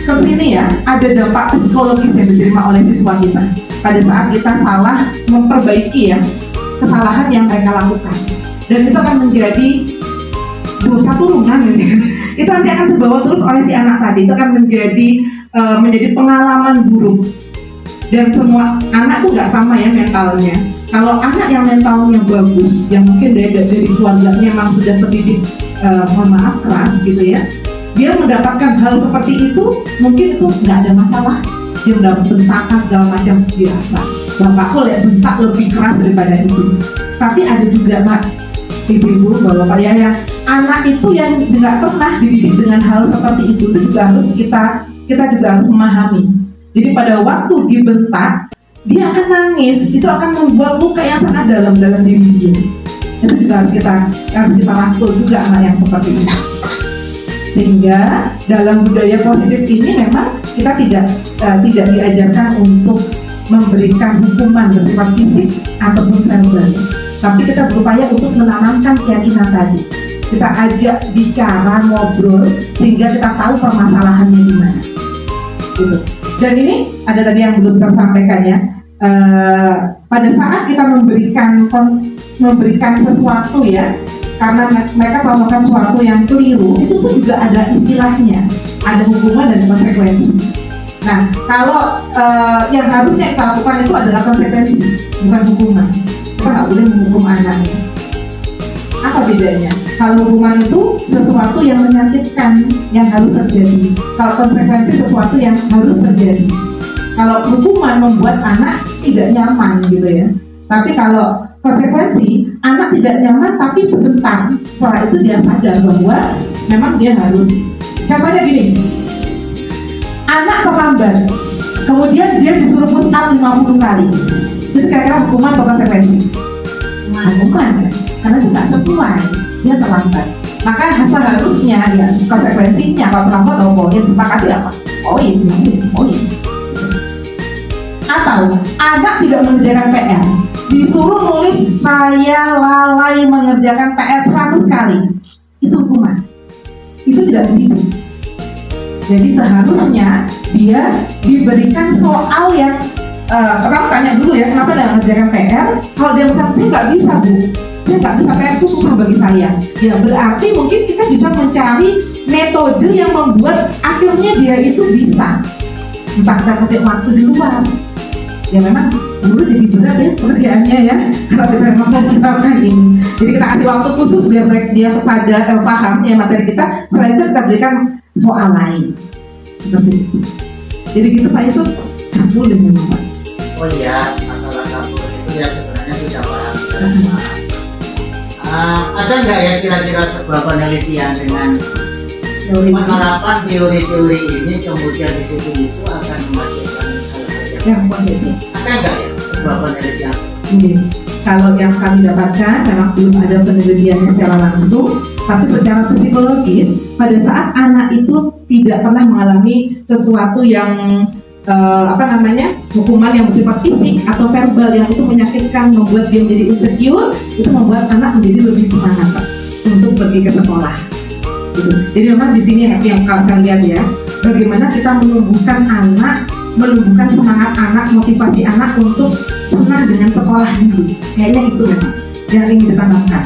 kesini ya ada dampak psikologis yang diterima oleh siswa kita pada saat kita salah memperbaiki ya kesalahan yang mereka lakukan, dan itu akan menjadi dosa turunan gitu. Itu nanti akan terbawa terus oleh si anak tadi, itu akan menjadi pengalaman buruk, dan semua anak tuh nggak sama ya mentalnya. Kalau anak yang mentalnya bagus, yang mungkin dari keluarganya memang sudah terdidik, mohon maaf keras gitu ya, dia mendapatkan hal seperti itu, mungkin itu nggak ada masalah. Dia mendapat bentakan segala macam biasa. Bapakku lihat bentak lebih keras daripada itu. Tapi ada juga Pak, ibu-ibu, bapak ya, yang anak itu yang nggak pernah dididik dengan hal seperti itu juga harus kita juga harus memahami. Jadi pada waktu dibentak, dia akan nangis, itu akan membuat luka yang sangat dalam diri dia. Itu juga harus kita rangkul juga anak yang seperti ini. Sehingga dalam budaya positif ini memang kita tidak diajarkan untuk memberikan hukuman bersifat fisik ataupun verbal, tapi kita berupaya untuk menanamkan keyakinan tadi. Kita ajak bicara, ngobrol, sehingga kita tahu permasalahannya di mana. Gitu. Dan ini ada tadi yang belum tersampaikan ya. Pada saat kita memberikan sesuatu ya, karena mereka melakukan sesuatu yang keliru, itu pun juga ada istilahnya, ada hukuman dan konsekuensi. Nah, kalau yang harusnya kita lakukan itu adalah konsekuensi, bukan hukuman. Kita nggak boleh menghukum anaknya. Apa bedanya? Kalau hukuman itu sesuatu yang menyakitkan, yang harus terjadi. Kalau konsekuensi sesuatu yang harus terjadi. Kalau hukuman membuat anak tidak nyaman gitu ya. Tapi kalau konsekuensi, anak tidak nyaman tapi sebentar. Setelah itu dia sadar bahwa memang dia harus. Contohnya gini, anak terlambat, kemudian dia disuruh push up 50 kali. Itu kira-kira hukuman atau konsekuensi? Hukuman ya, karena tidak sesuai, dia terlambat. Maka seharusnya ya konsekuensinya kalau terlambat atau poin, sepakati apa? Poin. Atau anak tidak mengerjakan PR, disuruh nulis saya lalai mengerjakan PR 100 kali, itu hukuman. Itu tidak begitu. Jadi seharusnya dia diberikan soal yang pertama tanya dulu ya, kenapa dia mengerjakan PR. Kalau dia bilang saya nggak bisa Bu, saya nggak bisa, PR itu susah bagi saya, ya berarti mungkin kita bisa mencari metode yang membuat akhirnya dia itu bisa. Entah kita kasih waktu di luar, ya memang guru jadi berat ya pekerjaannya ya kalau kita memang menerapkan ini. Jadi kita kasih waktu khusus biar dia kepada paham ya materi kita. Selain itu kita berikan soal lain seperti itu. Jadi gitu Pak Yusuf, kabul dengan Pak. Oh iya, masalah kabul itu ya sebenarnya sudah paham. Ada nggak ya kira-kira sebuah penelitian dengan penerapan teori-teori ini kemudian di situ itu akan menghasilkan hal-hal yang positif? Ada nggak ya sebuah penelitian? Kalau yang kami dapatkan memang belum ada penelitiannya secara langsung, tapi secara psikologis pada saat anak itu tidak pernah mengalami sesuatu yang hukuman yang bersifat fisik atau verbal yang itu menyakitkan, membuat dia menjadi insecure, itu membuat anak menjadi lebih semangat untuk pergi ke sekolah. Gitu. Jadi memang di sini yang kalau saya lihat ya, bagaimana kita menumbuhkan semangat anak, motivasi anak untuk senang dengan sekolah dulu. Kayaknya itu memang yang ingin ditanamkan.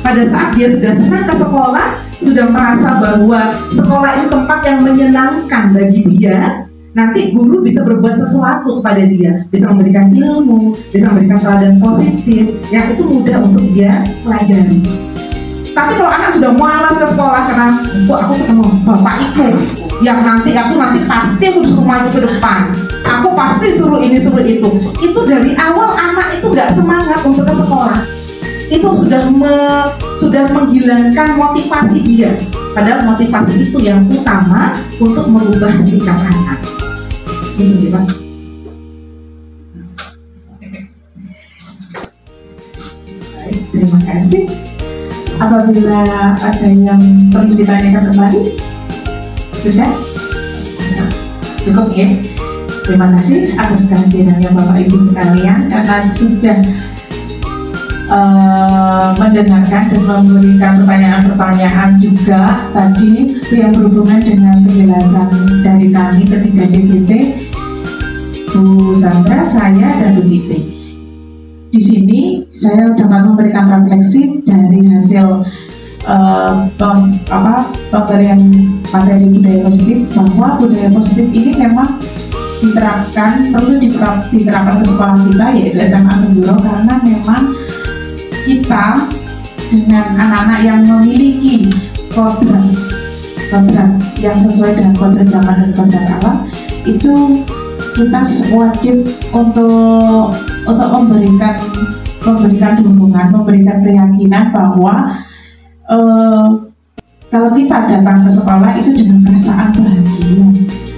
Pada saat dia sudah senang ke sekolah, sudah merasa bahwa sekolah itu tempat yang menyenangkan bagi dia, nanti guru bisa berbuat sesuatu kepada dia, bisa memberikan ilmu, bisa memberikan teladan positif yang itu mudah untuk dia pelajari. Tapi kalau anak sudah malas ke sekolah karena aku ketemu bapak ibu yang nanti pasti aku disuruh maju ke depan, aku pasti suruh ini suruh itu dari awal anak itu nggak semangat untuk ke sekolah. Itu sudah menghilangkan motivasi dia. Padahal motivasi itu yang utama untuk merubah sikap anak. Ini Pak. Baik, terima kasih. Apabila ada yang perlu ditanyakan kembali, sudah? Cukup ya. Terima kasih atas kehadirannya Bapak Ibu sekalian karena sudah mendengarkan dan memberikan pertanyaan-pertanyaan juga tadi yang berhubungan dengan penjelasan dari kami ketiga JGP, Bu Sandra, saya, dan Bu Titi. Di sini saya dapat memberikan refleksi dari hasil pemberian materi budaya positif bahwa budaya positif ini memang perlu diterapkan ke sekolah kita, yaitu SMA Semburo, karena memang kita dengan anak-anak yang memiliki kodrat yang sesuai dengan kodrat zaman dan kodrat alam, itu kita wajib untuk memberikan dukungan, memberikan keyakinan bahwa kalau kita datang ke sekolah itu dengan perasaan bahagia.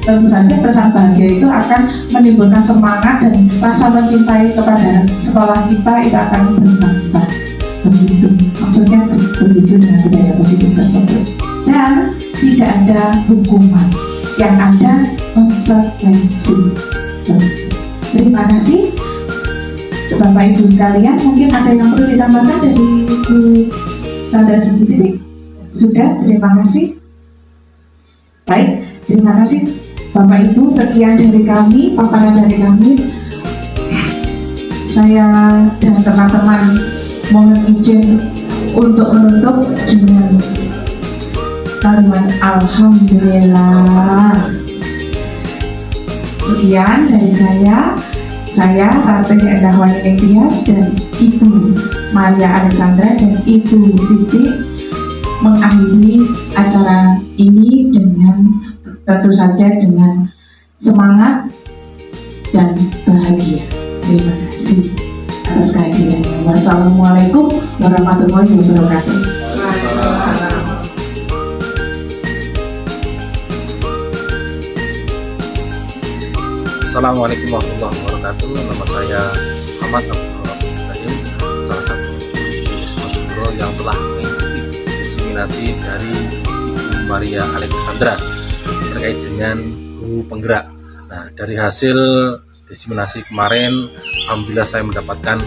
Tentu saja perasaan bahagia itu akan menimbulkan semangat dan rasa mencintai kepada sekolah kita itu akan bertambah. Begitu, maksudnya begitu dengan budaya positif tersebut. Dan tidak ada hukuman, yang ada konsekuensi. Terima kasih Bapak Ibu sekalian. Mungkin ada yang perlu ditambahkan dari Bu Sandra dan Bu Titik? Sudah, terima kasih. Baik, terima kasih Bapak Ibu, sekian dari kami, paparan dari kami. Saya dan teman-teman mohon izin untuk menutup dengan kalimat Alhamdulillah. Sekian dari saya Ratih Endahwani Tias dan Ibu Maria Alexandra dan Ibu Titi mengakhiri acara ini dengan tentu saja dengan semangat dan bahagia. Terima kasih atas kehadirannya. Wassalamualaikum warahmatullahi wabarakatuh. Assalamualaikum warahmatullahi wabarakatuh. Nama saya Muhammad Abdul Ibrahim, salah satu di SMA Semburo yang telah mengikuti diseminasi dari Ibu Maria Alexandra terkait dengan guru penggerak. Nah, dari hasil diseminasi kemarin, alhamdulillah saya mendapatkan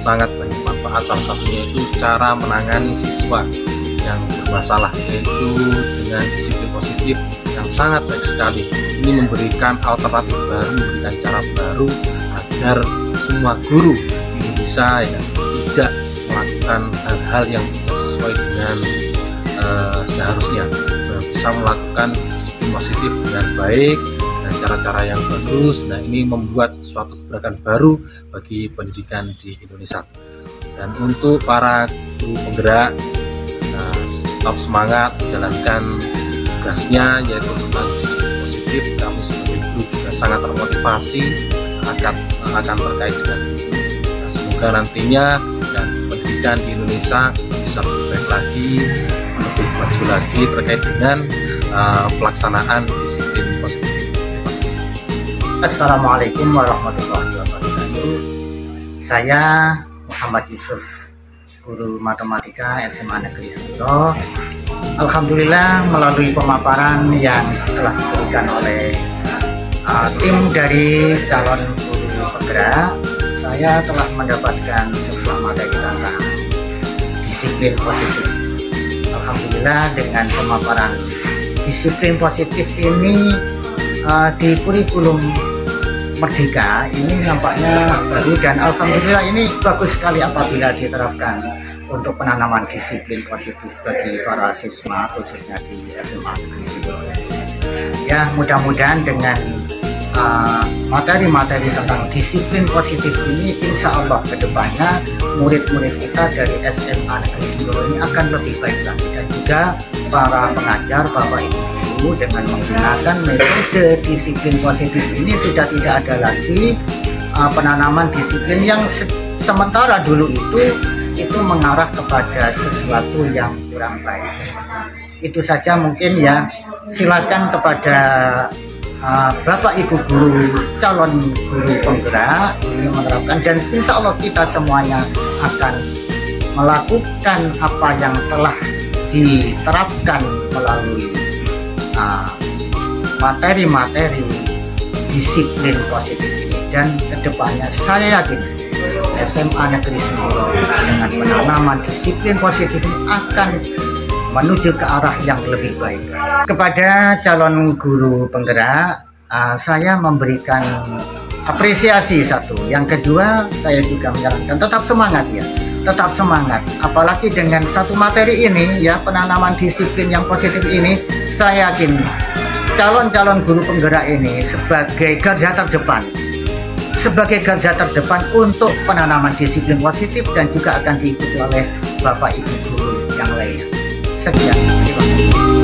sangat banyak manfaat. Salah satunya itu cara menangani siswa yang bermasalah, yaitu dengan disiplin positif yang sangat baik sekali. Ini memberikan alternatif baru, memberikan cara baru agar semua guru di Indonesia tidak melakukan hal-hal yang tidak sesuai dengan seharusnya, bisa melakukan disiplin positif dengan baik dan cara-cara yang bagus. Nah, ini membuat suatu gerakan baru bagi pendidikan di Indonesia. Dan untuk para guru penggerak, tetap semangat menjalankan tugasnya, yaitu tentang disiplin positif. Kami sebagai guru juga sangat termotivasi akan terkait dengan itu. Nah, semoga nantinya dan pendidikan di Indonesia bisa lebih baik lagi, lebih maju lagi terkait dengan pelaksanaan disiplin positif. Terima kasih. Assalamualaikum warahmatullahi wabarakatuh. Saya Muhammad Yusuf, guru matematika SMA Negeri Semburo. Alhamdulillah, melalui pemaparan yang telah diberikan oleh tim dari calon guru penggerak, saya telah mendapatkan sebuah materi tentang disiplin positif. Alhamdulillah, dengan pemaparan disiplin positif ini di kurikulum Merdeka ini nampaknya baru, dan alhamdulillah ini bagus sekali apabila diterapkan untuk penanaman disiplin positif bagi para siswa khususnya di SMA Negeri Semburo. Ya, mudah-mudahan dengan materi-materi tentang disiplin positif ini, insya Allah kedepannya murid-murid kita dari SMA Negeri Sindoro ini akan lebih baik lagi, dan juga para pengajar, Bapak Ibu, dengan menggunakan metode disiplin positif ini sudah tidak ada lagi penanaman disiplin yang sementara dulu itu mengarah kepada sesuatu yang kurang baik. Itu saja mungkin ya. Silakan kepada Bapak Ibu guru, calon guru penggerak ini menerapkan, dan insya Allah kita semuanya akan melakukan apa yang telah diterapkan melalui materi-materi disiplin positif ini. Dan kedepannya saya yakin SMA Negeri Sindoro dengan penanaman disiplin positif ini akan menuju ke arah yang lebih baik. Kepada calon guru penggerak, saya memberikan apresiasi satu. Yang kedua, saya juga menyarankan tetap semangat ya, tetap semangat. Apalagi dengan satu materi ini ya, penanaman disiplin yang positif ini, saya yakin calon-calon guru penggerak ini sebagai garda terdepan, untuk penanaman disiplin positif, dan juga akan diikuti oleh Bapak Ibu guru yang lainnya. Sekian, terima kasih.